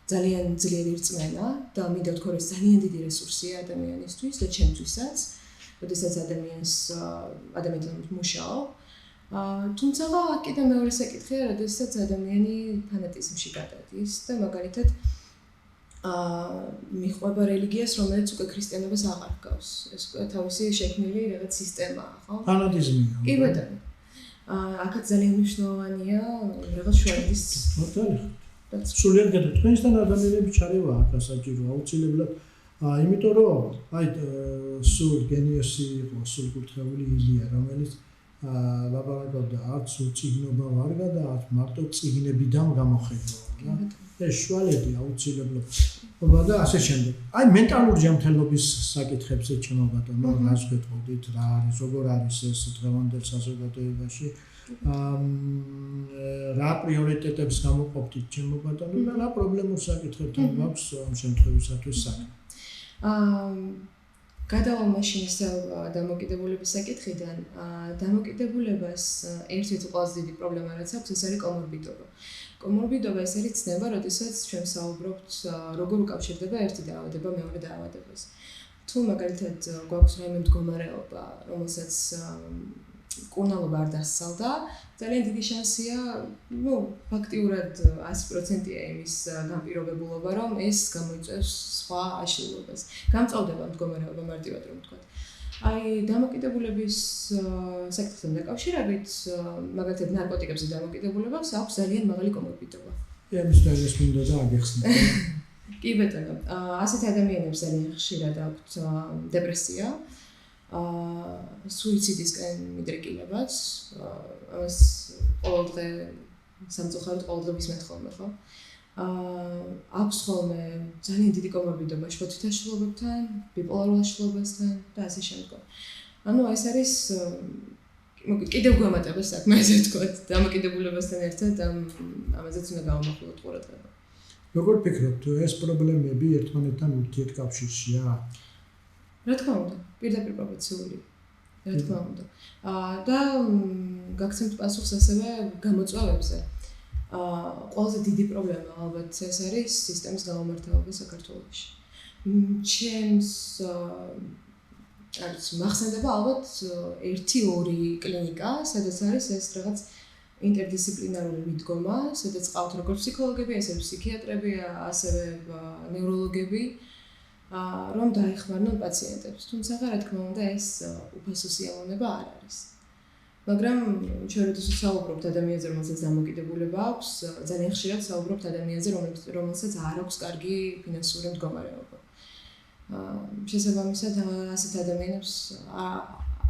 B: ძალიან ძლიერი რწმენა და მინდა ვთქვა, რომ ძალიან დიდი რესურსია ადამიანისთვის და ჩემთვისაც, როდესაც ადამიანთან მუშაობ. თუმცა კიდევ მეორე საკითხია, როდესაც ადამიანი ფანატიზმში გადადის და მაგალითად მიყვება რელიგიას, რომელიც უკვე ქრისტიანობას აღარ ჰგავს. ეს უკვე თავისი შექმნილი რაღაც სისტემაა, ხო?
A: ფანატიზმია.
B: კი ბატონო. აქაც ძალიან მნიშვნელოვანია რაღაც შუადის.
A: სულიად თქვენთან ადამიანები ჩარევა აქ ასაჭირო აუცილებლად. იმიტომ რომ სულ გენიოსი იყო, სულკუთხედული ილია, რომელიც ლაბარაკობდა არც უწიგნობა ვარ და არც მარტო წიგნებიდან გამოხედვა. ეს შუალედი აუცილებლად. და ასე შემდეგ. მენტალურ ჯანმრთელობის საკითხებზე ჩემო ბატონო, რას გეტყოდით, რა არის, როგორ არის ეს დღევანდელ საზოგადოებაში? რა პრიორიტეტებს გამოყოფთ ჩემო ბატონო და რა პრობლემურ საკითხებთან გვაქვს ამ შემთხვევისათვის საქმე?
B: გადავალ მაშინ ისევ დამოკიდებულების საკითხიდან, დამოკიდებულებას ერთ-ერთი ყველაზე დიდი პრობლემა რაც აქვს, ეს არის კომორბიდობა. კომორბიდობა ეს არის ცნება, როდესაც ჩვენ ვსაუბრობთ, როგორ უკავშირდება ერთი დაავადება მეორე დაავადებას. თუ მაგალითად გვაქვს რაიმე მდგომარეობა, რომელსაც კურნალობა არ დასცალდა, ძალიან დიდი შანსია, ფაქტიურად 100%-ია იმის განპირობებულობა, რომ ეს გამოიწვევს სხვა აშლილობას. გამწვავდება მდგომარეობა მარტივად რომ ვთქვათ. დამოკიდებულების საკითხთან დაკავშირებით, მაგალითად ნარკოტიკებზე დამოკიდებულებას აქვს ძალიან მაღალი კომორბიდობა.
A: ამის დაგეს მინდა და აგეხსნა.
B: კი ბატონო, ასეთ ადამიანებს ძალიან ხშირად აქვთ დეპრესია. სუიციდისკენ მიდრეკილებაც, ამას ყოველდღე სამწუხაროდ ყოველდღე ვისმენთ ხოლმე, ხო? აქვს ხოლმე ძალიან დიდი კომორბიდობა შფოთვით აშლილობებთან, ბიპოლარულ აშლილობასთან და ასე შემდგომ. ეს არის კიდევ გვამატება საქმე, ასე ვთქვათ, დამოკიდებულებასთან ერთად ამაზეც უნდა გავამახვილოთ ყურადღება.
A: როგორ ფიქრობთ, ეს პრობლემები ერთმანეთთან ურთიერთკავშირშია?
B: რა თქმა უნდა, პირდაპირ პროპორციული. რა თქმა უნდა. და გაგცემთ პასუხს ასევე გამოწვევებზე. ყველაზე დიდი პრობლემა ალბათ ეს არის სისტემის გამომართლება საქართველოში. ჩემს მახსენდება ალბათ 1-2 კლინიკა, სადაც არის ეს რაღაც ინტერდისციპლინარული მიდგომა, სადაც ყავთ როგორც ფსიქოლოგები, ასევე ფსიქიატრები, ასევე ნევროლოგები, რომ დაეხმარნონ პაციენტებს. თუმცა რა თქმა უნდა ეს უფასო სიამოვნება არ არის. მაგრამ ჩვენ როდესაც საუბრობთ ადამიანზე, რომელსაც დამოკიდებულება აქვს, ძალიან ხშირად საუბრობთ ადამიანზე, რომელსაც არ აქვს კარგი ფინანსური მდგომარეობა. შესაბამისად, ასეთ ადამიანებს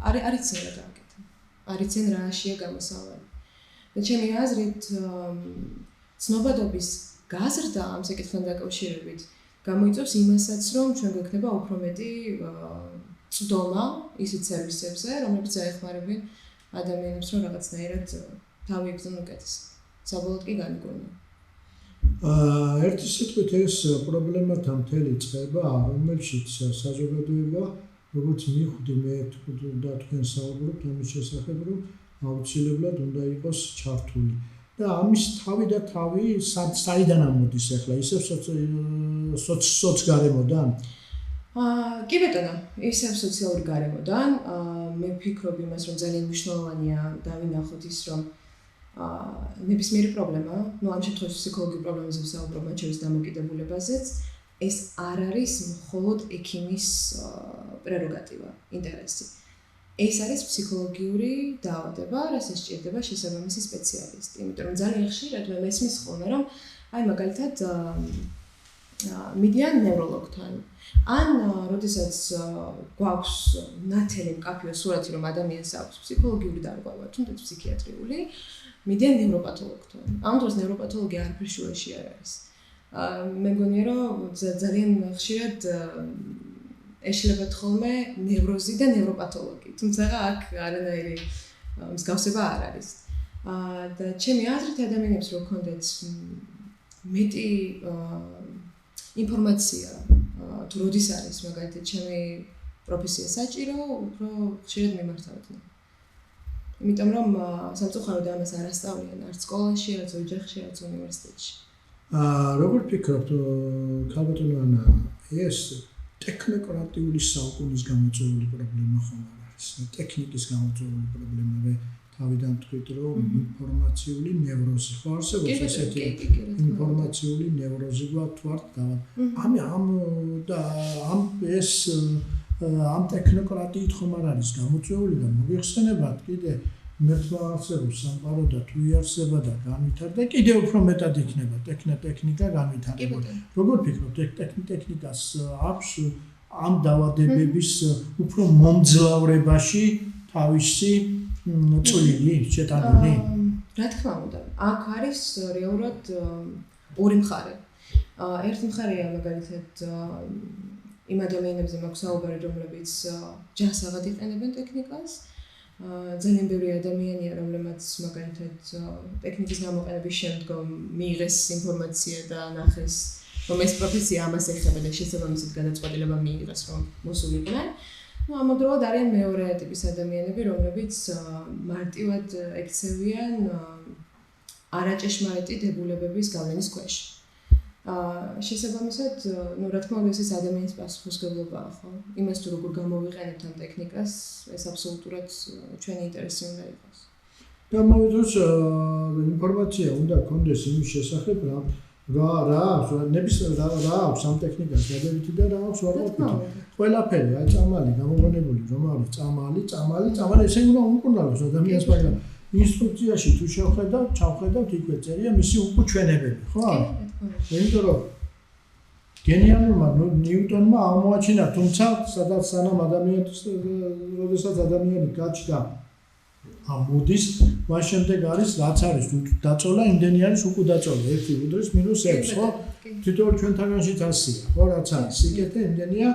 B: არ იციან რა გააკეთონ. არ იციან რაშია გამოსავალი. და ჩემი აზრით, ცნობადობის გაზრდა ამ საკითხთან დაკავშირებით გამოიწვევს იმასაც, რომ ჩვენ გვექნება უფრო მეტი წვდომა ისეთ სერვისებზე, რომლებიც აეხმარებიან ადამიანებს, რომ რაღაცნაირად თავი იგრძნონ უკეთესად. საბოლოოდ კი განიკურნონ.
A: ერთი სიტყვით ეს პრობლემათა მთელი წყება, რომელშიც საზოგადოება, როგორც მივხვდი მე და თქვენ საუბრობთ ამის შესახებ, რომ აუცილებლად უნდა იყოს ჩართული. და ამის თავი და თავი საიდან ამოდის ახლა ისევ სოცგარემოდან?
B: კი ბატონო, ისევ სოციალური გარემოდან. მე ვფიქრობ იმას, რომ ძალიან მნიშვნელოვანია დავინახოთ ის, რომ ნებისმიერი პრობლემა, ამ შემთხვევაში ფსიქოლოგიური პრობლემებზე ვსაუბრობ, მათ შორის დამოკიდებულებაზეც, ეს არ არის მხოლოდ ექიმის პრეროგატივა, ინტერესი. ეს არის ფსიქოლოგიური დაავადება, რასაც სჭირდება შესაბამისი სპეციალისტი. იმიტომ რომ ძალიან ხშირად მე მესმის ხოლმე, რომ მაგალითად მიდიან ნევროლოგთან. ან როდესაც გვაქვს ნათელი მკაფიო სურათი, რომ ადამიანს აქვს ფსიქოლოგიური დარღვევა, თუნდაც ფსიქიატრიული, მიდიან ნევროპათოლოგთან. ამ დროს ნევროპათოლოგი არაფერ შუაში არ არის. მე მგონია, რომ ძალიან ხშირად ეშლებათ ხოლმე ნევროზი და ნევროპათოლოგი. თუმცა აქ არანაირი მსგავსება არ არის. და ჩემი აზრით ადამიანებს რო ქონდეთ მეტი ინფორმაცია თუ როდის არის მაგალითად ჩემი პროფესია საჭირო, უფრო ხშირად მიმართავდნენ. იმიტომ რომ სამწუხაროდ ამას არ ასწავლიან არც სკოლაში, არც ოჯახში, არც უნივერსიტეტში.
A: როგორ ფიქრობთ, ქალბატონო ანა, ეს ტექნოკრატიული საუკუნის გამოწვეული პრობლემა ხომ არ არის? ტექნიკის გამოწვეული პრობლემა. მე თავიდან თქვით, რომ ინფორმაციული ნევროზი ხო არსებობს ესეთი ინფორმაციული ნევროზი გვაქვს და ამ ტექნოკრატიით ხომ არ არის გამოწვეული და მოიხსენებათ კიდე მერთმა არსებობს სამყარო და თუ იარსება და განვითარდა კიდე უფრო მეტად იქნება ტექნიკა განვითარებული. როგორ ფიქრობთ, ტექნიკას აქვს ამ დაავადებების უფრო მომძლავრებაში თავისი წვლილი შეტანილი?
B: რა თქმა უნდა, აქ არის რეალურად ორი მხარე. ერთი მხარეა მაგალითად იმ ადამიანებზე მაქვს საუბარი, რომლებიც ჯანსაღად იყენებენ ტექნიკას. ძალიან ბევრი ადამიანია, რომლებიც მაგალითად ტექნიკის გამოყენების შემდგომ მიიღეს ინფორმაცია და ნახეს, რომ ეს პროფესია ამას ეხება და შესაბამისად გადაწყვეტილება მიიღეს, რომ მოსულიყვნენ. ამავდროულად არიან მეორე ტიპის ადამიანები, რომლებიც მარტივად ექცევიან არაჭეშმარიტი დებულებების გავლენის ქვეშ. შესაბამისად, რა თქმა უნდა, ეს ადამიანის პასუხისმგებლობაა, ხო? იმას თუ როგორ გამოვიყენებთ ამ ტექნიკას, ეს აბსოლუტურად ჩვენი ინტერესი უნდა იყოს.
A: და მოვიდროს ინფორმაცია უნდა გქონდეს იმის შესახებ, რა აქვს ამ ტექნიკას დადებითი და რა აქვს ვარყოფითი. ყველაფერი, წამალი გამოგონებული, რომ არის წამალი, ესე უნდა უმკურნალოს ადამიანს, მაგრამ ინსტრუქციაში თუ ჩავხედავთ, იქვე წერია მისი უკუჩვენებები, ხო? იმიტომ რომ გენიალურმა ნიუტონმა აღმოაჩინა, თუმცა სადაც სანამ როდესაც ადამიანი გაჩნდა ამ მოდის, მას შემდეგ არის რაც არის დაწოლა, იმდენი არის უკუდაწოლა, 1 უდრის -6, ხო? თითოეულ ჩვენთაგანშიც ასია, ხო, რაც არის სიკეთე, იმდენია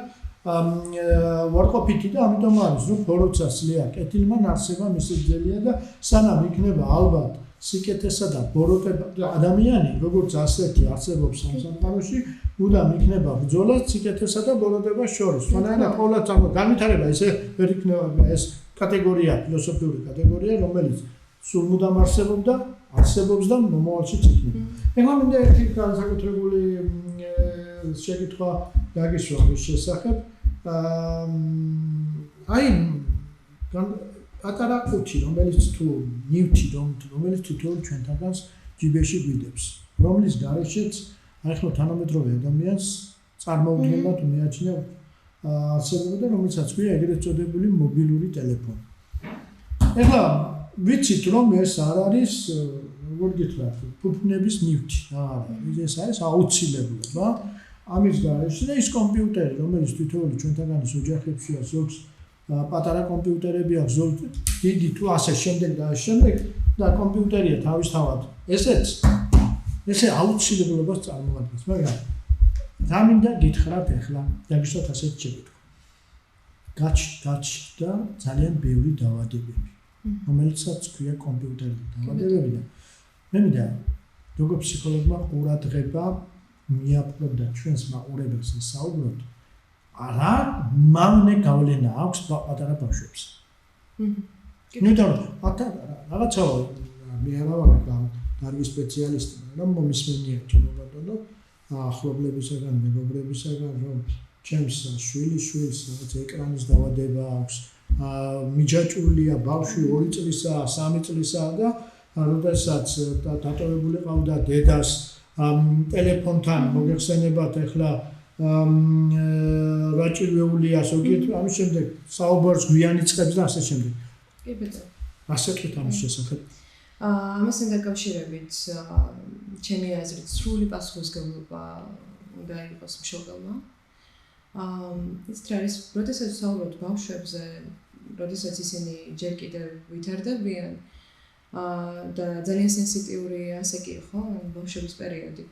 A: ვარყოფითი და ამიტომ არის, რომ ბოროტსას ლია კეთილმან არსება მისი ძელია და სანამ იქნება ალბათ სიკეთესა და ბოროტება ადამიანი, როგორც ასეთი არსებობს სამსახურში, უდამ იქნება ბრძოლა სიკეთესა და ბოროტებას შორის. თუნდაც ყოველად განვითარება ესე ვერ იქნება ეს კატეგორია, ფილოსოფიური კატეგორია, რომელიც სულ მუდამ არსებობს და მომავალშიც იქნება. ეხლა მინდა ერთი განსაკუთრებული შეკითხვა გაგისვა მის შესახებ. პატარა ყუთი, რომელიც თუ ნივთი, რომელიც თითოეულ ჩვენთაგანს ჯიბეში გვიდებს, რომლის გარეშეც ახლა თანამედროვე ადამიანს წარმოუდგენლად მიაჩნია არსებობა და რომელსაც ქვია ეგრეთ წოდებული მობილური ტელეფონი. ეხლა ვიცით, რომ ეს არ არის, როგორ გითხრათ, ფუფუნების ნივთი, ეს არის აუცილებლობა ამის გარეშე და ის კომპიუტერი, რომელიც თითოეული ჩვენთაგანის ოჯახებშია, ზოგს პატარა კომპიუტერები აქვს, ზოგს დიდი თუ ასე შემდეგ და კომპიუტერია თავისთავად ესე აუცილებლობას წარმოადგენს, მაგრამ რა მინდა გითხრათ ახლა, დაგისვათ ასეთ შეკითხვა. გაჩნდა ძალიან ბევრი დაავადებები, რომელიცაც ქვია კომპიუტერული დაავადებები და მე მინდა როგორ ფსიქოლოგმა ყურადღება მიაპყრო და ჩვენს მაყურებელს ესაუბროთ, რა მავნე გავლენა აქვს პატარა ბავშვებს. ნუ და რაღაცა მე არა ვარ კარგი სპეციალისტი, მაგრამ მომისმენია ჩემო ბატონო, ახლობლებისაგან, მეგობრებისაგან, რომ ჩემს შვილის რაღაც ეკრანის დავადება აქვს, მიჯაჭვულია ბავშვი 2 წლისაა, 3 წლისაა და როდესაც დატოვებული ყავდა დედას ტელეფონთან მოგეხსენებათ ახლა რაჭირვეულია ზოგიერთ ამის შემდეგ საუბარს გვიანი წებს და ასე შემდეგ.
B: კი ბატონო.
A: ასე თქვით ამის შესახებ.
B: ამასთან დაკავშირებით ჩემი აზრით სრული პასუხისმგებლობა უნდა იყოს მშობელმა. ის არის, როდესაც საუბრობთ ბავშვებზე, როდესაც ისინი ჯერ კიდევ ვითარდებიან და ძალიან სენსიტიური ასე კი ხო, ბავშვობის პერიოდი.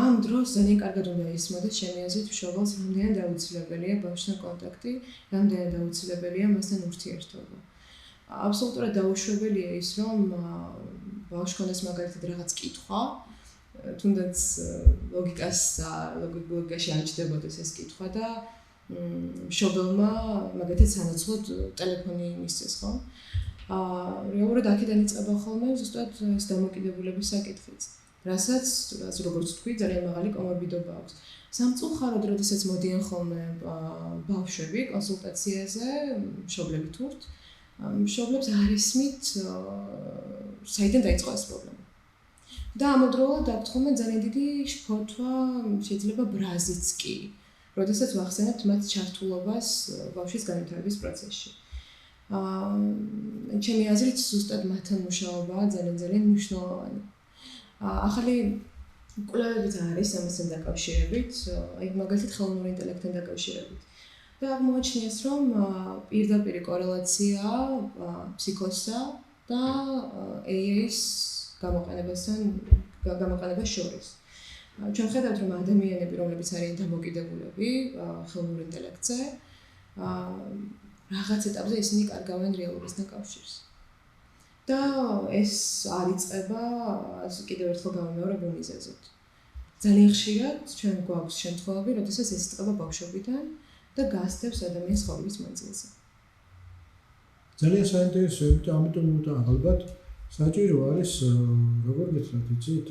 B: ამ დროს ძალიან კარგად უნდა ისმოდეს ჩემი აზრით მშობელს, რამდენად აუცილებელია ბავშვთან კონტაქტი, რამდენად აუცილებელია მასთან ურთიერთობა. აბსოლუტურად დაუშვებელია ის, რომ ბავშვს ჰქონდეს მაგალითად რაღაც კითხვა, თუნდაც ლოგიკაში არ ჩდებოდეს ეს კითხვა და მშობელმა მაგალითად სანაცვლოდ ტელეფონი მისცეს, ხო? რეალურად აქედან იწყება ხოლმე ზუსტად ეს დამოკიდებულების საკითხიც. რასაც როგორც თქვი, ძალიან მაღალი კომორბიდობა აქვს. სამწუხაროდ, როდესაც მოდიან ხოლმე ბავშვები კონსულტაციაზე, მშობლები თურთ, მშობლებს არ ისმით, საიდან დაიწყო ეს პრობლემა. და ამავდროულად აქვთ ხოლმე ძალიან დიდი შფოთვა, შეიძლება ბრაზიც კი, როდესაც ვახსენებთ მათ ჩართულობას ბავშვის განვითარების პროცესში. ჩემი აზრით, ზუსტად მათთან მუშაობაა ძალიან მნიშვნელოვანი. ახალი კვლევებიც არის ამასთან დაკავშირებით, მაგალითად ხელოვნური ინტელექტთან დაკავშირებით. და აღმოაჩინეს, რომ პირდაპირი კორელაციაა ფსიქოსსა და AI-ის გამოყენებას შორის. ჩვენ ხედავთ, რომ ადამიანები, რომლებიც არიან დამოკიდებულები ხელოვნურ ინტელექტზე, რაღაც ეტაპზე ისინი კარგავენ რეალობასთან კავშირს. და ეს არ იწყება, ასე კიდევ ერთხელ გამომეორებულ მიზეზით. ძალიან ხშირად ჩვენ გვაქვს შემთხვევები, როდესაც ეს იწყება ბავშვობიდან და გასდევს ადამიანის ცხოვრების მანძილზე.
A: ძალიან საინტერესოა, ამიტომ ალბათ საჭირო არის, როგორ გითხრათ, იცით,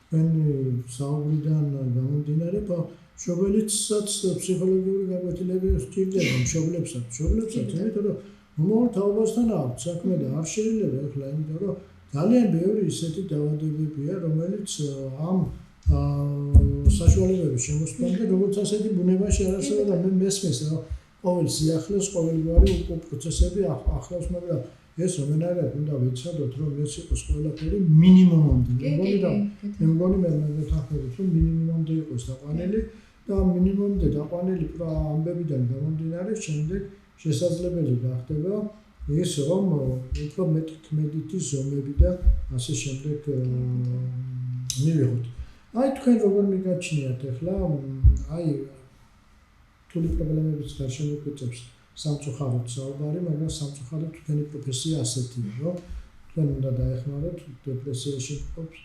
A: თქვენი საუბრიდან გამომდინარე, მშობელიცაც ფსიქოლოგიური გაკვეთილები სჭირდება მშობლებსაც, იმიტომ რომ მომავალ აქვს საქმე და არ შეიძლება ახლა, იმიტომ რომ ძალიან ბევრი ისეთი დაავადებებია, რომელიც ამ საშუალებების შემოსვლამდე, როგორც ასეთი ბუნებაში არ არსებობს და მე მესმის, რომ ყოველ სიახლეს, ყოველგვარი პროცესები ახლავს, მაგრამ ეს რომელნაირად უნდა ვიცოდოთ, რომ ეს იყოს ყველაფერი მინიმუმამდე. მე მგონი მე მეთანხმებით, რომ მინიმუმამდე იყოს დაყვანილი და მინიმუმამდე დაყვანილი ამბებიდან გამომდინარე, შემდეგ შესაძლებელი გახდება ის, რომ უფრო მეტი ზომები და ასე შემდეგ მივიღოთ. აი თქვენ როგორ მიგაჩნიათ ახლა, აი თული პრობლემების გარშემო გვიწევს სამწუხაროდ საუბარი, მაგრამ სამწუხაროდ თქვენი პროფესია ასეთია, რომ თქვენ უნდა დაეხმაროთ დეპრესიაში მყოფს,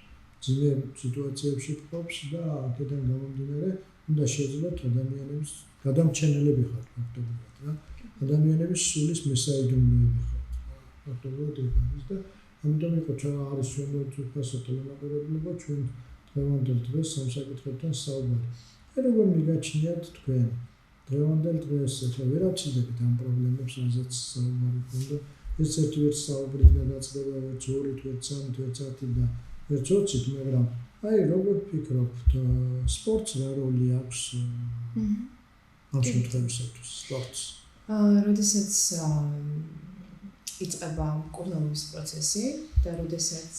A: ძიმე სიტუაციებში მყოფს და აქედან გამომდინარე უნდა შეძლოთ ადამიანების გადამჩენელები ხართ ფაქტობრივად რა. ადამიანების სულის მესაიდუმლოები ხართ. ფაქტობრივად ეს არის და ამიტომ იყო არის ჩვენ უწუხესო ტელემოყურებლობა, ჩვენ დღევანდელ დღეს სამსაკითხებთან საუბარი. როგორ მიგაჩნიათ თქვენ დღევანდელ დღეს ახლა ვერ აცილებით ამ პრობლემებს, რასაც საუბარი ქონდა. ეს ერთ საუბრით გადაწყდება, ერთ 2, ერთ 3, ერთ 10 და ერთ 20, მაგრამ აი როგორ ფიქრობთ, სპორტს რა როლი აქვს ამ შემთხვევისათვის სპორტს?
B: როდესაც იწყება მკურნალობის პროცესი და როდესაც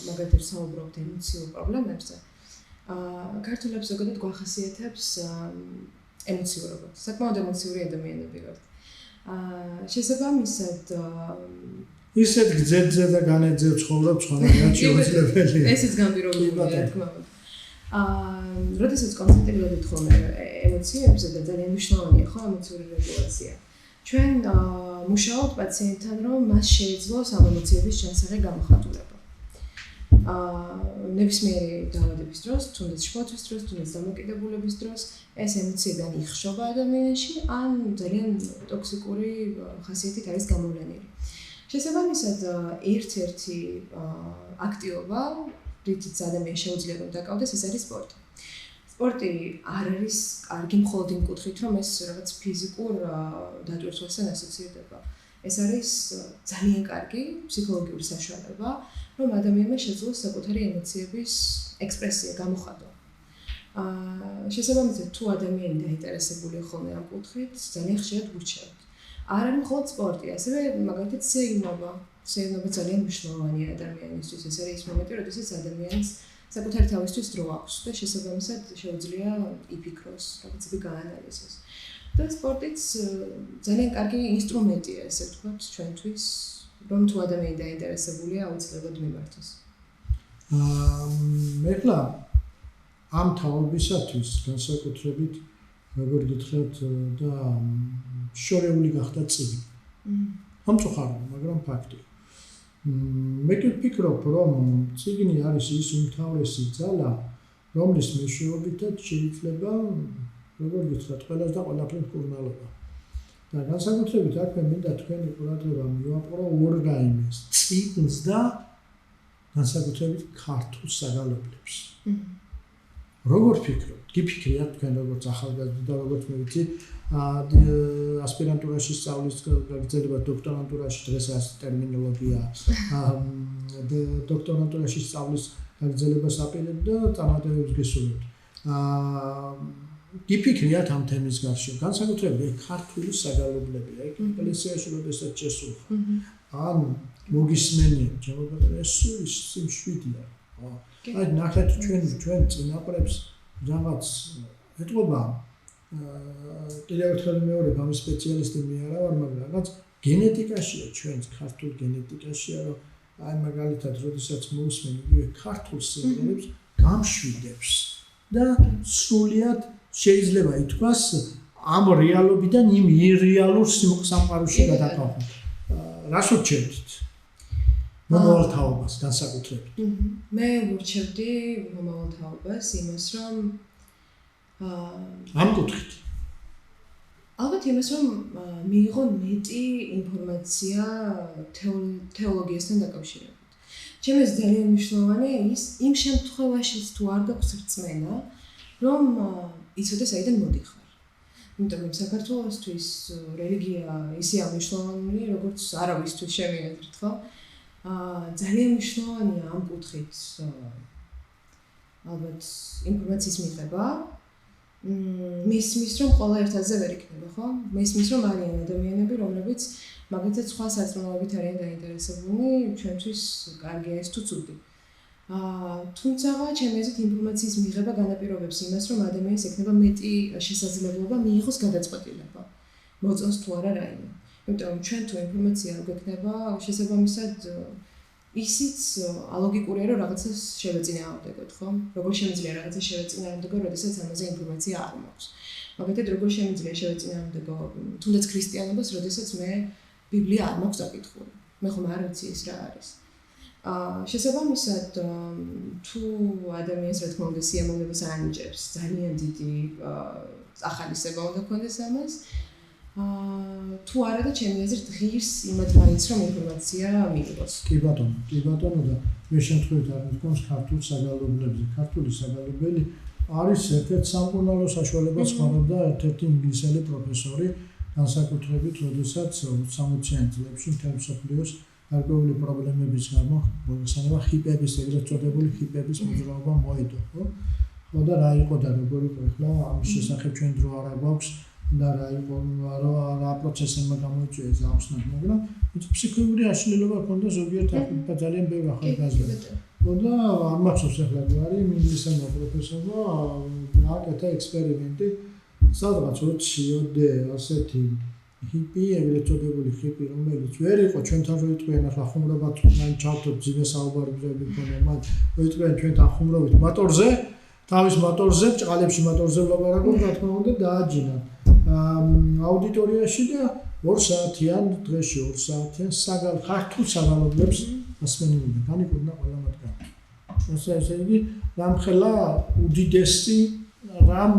B: მაგალითად საუბრობთ ემოციურ პრობლემებზე, ქართველებს ზოგადად გვახასიათებს ემოციურობა. საკმაოდ ემოციური ადამიანები ვართ. შესაბამისად
A: ისეთ გძებძე და განეძებ ცხოვრობ სხვანაირად შეუძლებელია.
B: ესეც განპირობებია, რა თქმა უნდა. როდესაც კონცენტრირებთ ხოლმე ემოციებზე და ძალიან მნიშვნელოვანია ხო ემოციური რეგულაცია. ჩვენ მუშაობთ პაციენტთან, რომ მას შეეძლოს ამ ემოციების ჩანსაღი გამოხატულება. ნებისმიერი დაავადების დროს, თუნდაც შფოთვის დროს, თუნდაც დამოკიდებულების დროს, ეს ემოციები ან იხშობა ადამიანში, ან ძალიან ტოქსიკური ხასიათით არის გამოვლენილი. შესაბამისად, ერთ-ერთი აქტივობა, რითიც ადამიანს შეუძლია რომ დაკავდეს, ეს არის სპორტი. სპორტი არ არის კარგი მხოლოდ იმ კუთხით, რომ ეს რაღაც ფიზიკურ დატვირთვასთან ასოცირდება. ეს არის ძალიან კარგი ფსიქოლოგიური საშუალება, რომ ადამიანმა შეძლოს საკუთარი ემოციების ექსპრესია, გამოხატვა. შესაბამისად, თუ ადამიანი დაინტერესებულია ხოლმე ამ კუთხით, ძალიან ხშირად გურჩევთ. არ არის მხოლოდ სპორტი, ასევე მაგალითად სეირნობა. სეირნობა ძალიან მნიშვნელოვანია ადამიანისთვის. ეს არის ის მომენტი, როდესაც ადამიანს საკუთარი თავისთვის დრო აქვს და შესაბამისად შეუძლია იფიქროს, რაღაცები გაანალიზოს. და სპორტიც ძალიან კარგი ინსტრუმენტია, ესე ვთქვათ, ჩვენთვის, რომ თუ ადამიანი დაინტერესებულია, აუცილებლად მიმართოს.
A: მეკლა ამ თაობისათვის განსაკუთრებით როგორ გითხრათ და შორეული გახდა წილი. ამწუხარია, მაგრამ ფაქტია. მე ვფიქრობ, რომ წიგნი არის ის უმთავრესი ძალა, რომლის მეშვეობითაც შეიძლება, როგორ გითხრათ, ყველას და ყველაფრის მკურნალობა. და განსაკუთრებით აქ მე მინდა თქვენი ყურადღება მივაპყრო ორ რაიმეს, წიგნს და განსაკუთრებით ქართულ საგალობლებს. როგორ ფიქრობთ? გიფიქრიათ თქვენ როგორც ახალგაზრდა და როგორც მე ვიცი, ასპირანტურაში სწავლის გაგრძელება დოქტორანტურაში დღეს ეს ტერმინოლოგია დოქტორანტურაში სწავლის გაგრძელებას აპირებთ და წარმატებებს გესურვებთ. გიფიქრიათ ამ თემის გარშემო, განსაკუთრებით ქართული საგალობლები, ეკლესიაში როდესაც შესულხ. ან მოგისმენიათ, ჩემო ეს სიმშვიდეა. აი ნახეთ ჩვენ წინაპრებს რაღაც ეთყობა კიდევ ერთხელ მეორე გამი სპეციალისტი მე არა ვარ, მაგრამ რაღაც გენეტიკაშია ჩვენს ქართულ გენეტიკაშია, რომ აი მაგალითად როდესაც მოусმენ იგივე ქართულ სიმღერებს გამშვიდებს და სრულიად შეიძლება ითქვას ამ რეალობიდან იმ ირეალურ სამყაროში გადაყავთ. რას ურჩევთ? მომავალ თაობას განსაკუთრებით.
B: მე ვურჩევდი მომავალ თაობას იმას, რომ
A: ამ კუთხით.
B: ალბათ იმას, რომ მიიღო მეტი ინფორმაცია თეოლოგიასთან დაკავშირებით. ჩემს ძალიან მნიშვნელოვანი ის იმ შემთხვევაშიც თუ არ გაქვს რწმენა, რომ იცოდე საიდან მოდიხარ. იმიტომ რომ საქართველოსთვის რელიგია ისეა მნიშვნელოვანი, როგორც არავისთვის შემიძლია ხო? ძალიან მნიშვნელოვანია ამ კუთხით ალბათ ინფორმაციის მიღება. მისმის რომ ყველა ერთადზე ვერ იქნება, ხო? მისმის რომ არიან ადამიანები, რომლებიც მაგალითად სხვა საწარმოებით არიან დაინტერესებული, ჩვენთვის კარგია ეს თუ ცუდი. თუმცა ჩემი აზრით ინფორმაციის მიღება განაპირობებს იმას, რომ ადამიანს ექნება მეტი შესაძლებლობა მიიღოს გადაწყვეტილება. მოწონს თუ არა რაიმე. იმიტომ რომ ჩვენ თუ ინფორმაცია არ გვექნება, შესაბამისად ისიც ალოგიკურია, რომ რაღაცას შევეწინააღმდეგოთ, ხო? როგორ შემიძლია რაღაცა შევეწინააღმდეგო, როდესაც ამაზე ინფორმაცია არ მაქვს. მაგალითად, როგორ შემიძლია შევეწინააღმდეგო თუნდაც ქრისტიანობას, როდესაც მე ბიბლია არ მაქვს დაკითხული. მე ხომ არ ვიცი ეს რა არის. შესაბამისად, თუ ადამიანს რა თქმა უნდა სიამოვნებას ანიჭებს, ძალიან დიდი ახალისება უნდა ქონდეს ამას. თუ არა და ჩემი აზრით ღირს იმად მაინც რომ ინფორმაცია მიიღოს.
A: კი ბატონო და მე შემთხვევით არ მithქვამს ქართულ საგალობლებზე. ქართული საგალობელი არის ერთ-ერთი სამკურნალო საშუალება ცხოვრობდა ერთ-ერთი ინგლისელი პროფესორი, განსაკუთრებით, როდესაც 60-იან წლებში მთელ მსოფლიოს გარკვეული პრობლემების გამო მოგესალმება ჰიპების, ეგრეთ წოდებული ჰიპების მოძრაობა მოედო, ხო? ხო და რა იყო და როგორ იყო ახლა ამის შესახებ ჩვენ დრო არ გვაქვს. და რა იყო რა პროცესებმა გამოიწვია ეს ახსნა, მაგრამ ფსიქოლოგიური აშლილობა ქონდა ზოგიერთ ახალგაზრდა ძალიან ბევრი ახალგაზრდა. და არ მახსოვს ახლა გვარი ინგლისელმა პროფესორმა აკეთა ექსპერიმენტი, სადღაც 20-ოდე ასეთი ჰიპი, ეგრეთ წოდებული ჰიპი, რომელიც ვერ იყო ჩვენთან როიტყვიან ახლა ხუმრობად მან ჩავთოთ ძიმე საუბარები ქონა, მან როიტყვიან ჩვენთან ხუმრობით მოტორზე, თავის მოტორზე, ჭყალებში მოტორზე ვლაპარაკობ, რა თქმა უნდა დააჯინა. აუდიტორიაში და 2 საათიან დღეში 2 საათიან ქართულ საგალობლებს ასმენებდნენ. განიკურნა ყველა მათგანი. ესე იგი, რამხელა უდიდესი რამ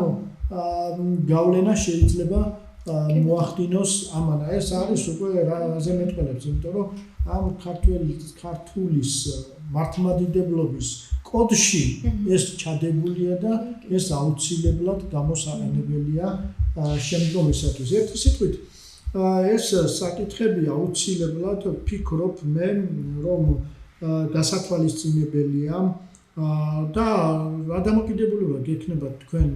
A: გავლენა შეიძლება მოახდინოს ამანა. ეს არის უკვე რაზე მეტყველებს, იმიტომ რომ ამ ქართულის მართლმადიდებლობის კოდში ეს ჩადებულია და ეს აუცილებლად გამოსაყენებელია შემდგომისათვის. ერთი სიტყვით, ეს საკითხები აუცილებლად ვფიქრობ მე, რომ გასათვალისწინებელია და გადამოკიდებულება გექნება თქვენ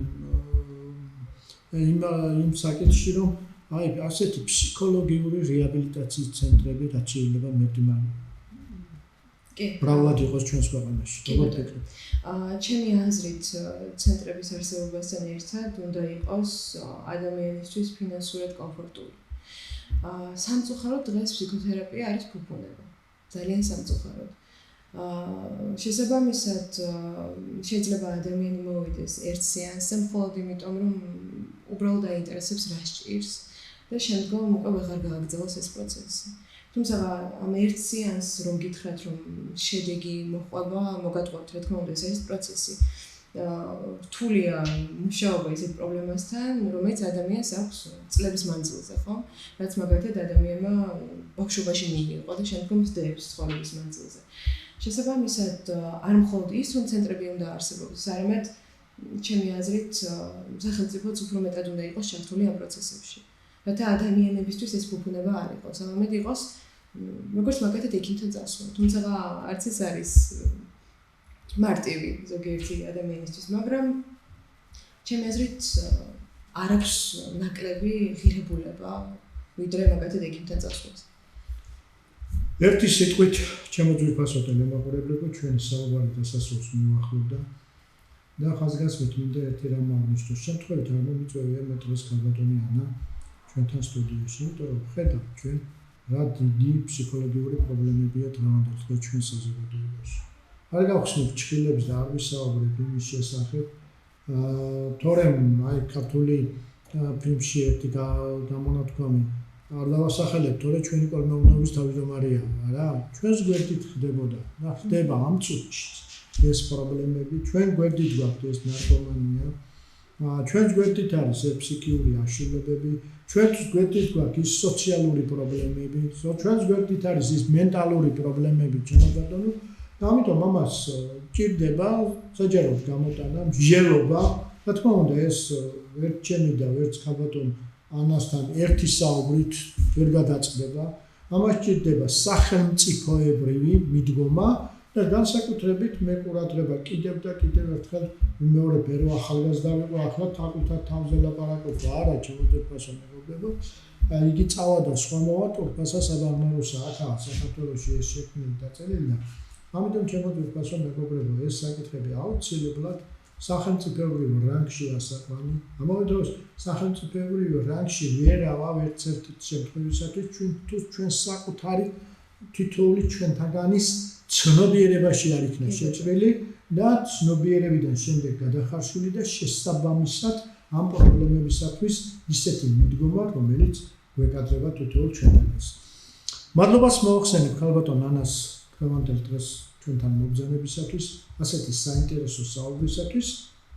A: იმ საკითხში, რომ აი ასეთი ფსიქოლოგიური რეაბილიტაციის ცენტრები რაც შეიძლება მეტი მრავლად იყოს ჩვენს ქვეყანაში.
B: როგორ ფიქრობ? ჩემი აზრით, ცენტრების არსებობასთან ერთად უნდა იყოს ადამიანისთვის ფინანსურად კომფორტული. სამწუხაროდ დღეს ფსიქოთერაპია არის ფუფუნება. ძალიან სამწუხაროდ. შესაბამისად, შეიძლება ადამიანი მოვიდეს ერთ სეანსზე მხოლოდ იმიტომ, რომ უბრალოდ აინტერესებს რა სჭირს და შემდგომ უკვე ვეღარ გააგრძელოს ეს პროცესი. თუმცა ამ ერთ სეანსს რომ გითხრათ, რომ შედეგი მოყვება, მოგატყუათ, რა თქმა უნდა, ეს პროცესი. რთულია მუშაობა ისეთ პრობლემასთან, რომელიც ადამიანს აქვს წლების მანძილზე, ხო? რაც მაგალითად ადამიანმა ბავშვობაში მიიღო და შემდგომ ძდებს ცხოვრების მანძილზე. შესაბამისად, არ მხოლოდ ის, რომ ცენტრები უნდა არსებობდეს, არამედ ჩემი აზრით, სახელმწიფოც უფრო მეტად უნდა იყოს ჩართული ამ პროცესებში. რათა ადამიანებისთვის ეს ფუფუნება არ იყოს, ამით იყოს როგორც მაგალითად ექიმთან წასვლა. თუმცა არც ეს არის მარტივი ზოგიერთი ადამიანისთვის, მაგრამ ჩემი აზრით არ აქვს ნაკლები ღირებულება, ვიდრე მაგალითად ექიმთან წასვლას.
A: ერთი სიტყვით, ჩემო ძვირფასო ტელემოყურებლებო, ჩვენი საუბარი დასასრულს მივახლოვდა და ხაზგასმით მინდა ერთი რამ აღნიშნოს. შემთხვევით არ მომიწევია მე დღეს ქალბატონი ანა ჩვენთან სტუდიაში, იმიტომ რომ ხედავ ჩვენ რა დიდი ფსიქოლოგიური პრობლემებია დღევანდელ დღეს ჩვენ საზოგადოებაში. არ გავხსნით ჩხილებს და არ ვისაუბრებ იმის შესახებ, თორემ აი ქართული ფილმში ერთი გამონათქვამი არ დავასახელებ, თორე ჩვენი კოლმეურნეობის თავმჯდომარეა, რა? ჩვენს გვერდით ხდებოდა და ხდება ამ წუთში ეს პრობლემები, ჩვენ გვერდით გვაქვს ეს ნარკომანია, ჩვენს გვერდით არის ფსიქიური აშლილობები, ჩვენს გვერდით გვაქვს ის სოციალური პრობლემები, ჩვენს გვერდით არის ის მენტალური პრობლემები, ჩემო ბატონო. ამიტომ ამას ჭირდება საჯაროდ გამოტანა, მსჯელობა, რა თქმა უნდა ეს ვერც ჩემი და ვერც ქალბატონ ანასთან ერთი საუბრით ვერ გადაწყდება. ამას ჭირდება სახელმწიფოებრივი მიდგომა და განსაკუთრებით მე ყურადღება კიდევ და კიდევ ერთხელ ვიმეორებ, რომ ახალგაზრდა ვიყო, ახლა თაკულთან თავზე ლაპარაკობ, არა, ჩემო ძვირფასო მეგობრებო, იგი წავა და სხვა მოვა თურქასა საბაღნაროსა, აქაა საქართველოში ეს შექმნილი დაწერილი და ამიტომ ჩემო ძვირფასო მეგობრებო, ეს საკითხები აუცილებლად სახელმწიფოებრივ რანგში ასაყვანი. ამავე დროს სახელმწიფოებრივ რანგში ვერავა ერთ შემთხვევისათვის ჩვენ საკუთარი თითოეული ჩვენთაგანის ცნობიერებაში არ იქნება შეჭრილი და ცნობიერებიდან შემდეგ გადახარშული და შესაბამისად ამ პრობლემებისათვის ისეთი მიდგომა, რომელიც გვეკადრება თითოეულ ჩვენთაგანს. მადლობას მოახსენებ ქალბატონ ანას დღევანდელ დღეს ჩვენთან მობრძანებისათვის, ასეთი საინტერესო საუბრისათვის.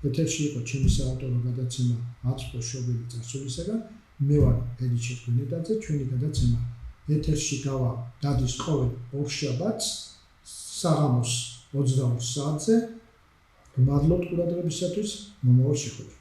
A: ეთერში იყო ჩემი საავტორო გადაცემა აწყვე შობელი წარსულისაგან. მე ვარ ედიჩე გუნედაძე, ჩვენი გადაცემა ეთერში გავა დადის ყოველ ორშაბათს საღამოს 22 საათზე. მადლობთ ყურადღებისათვის, მომავალ შეხვედრაზე.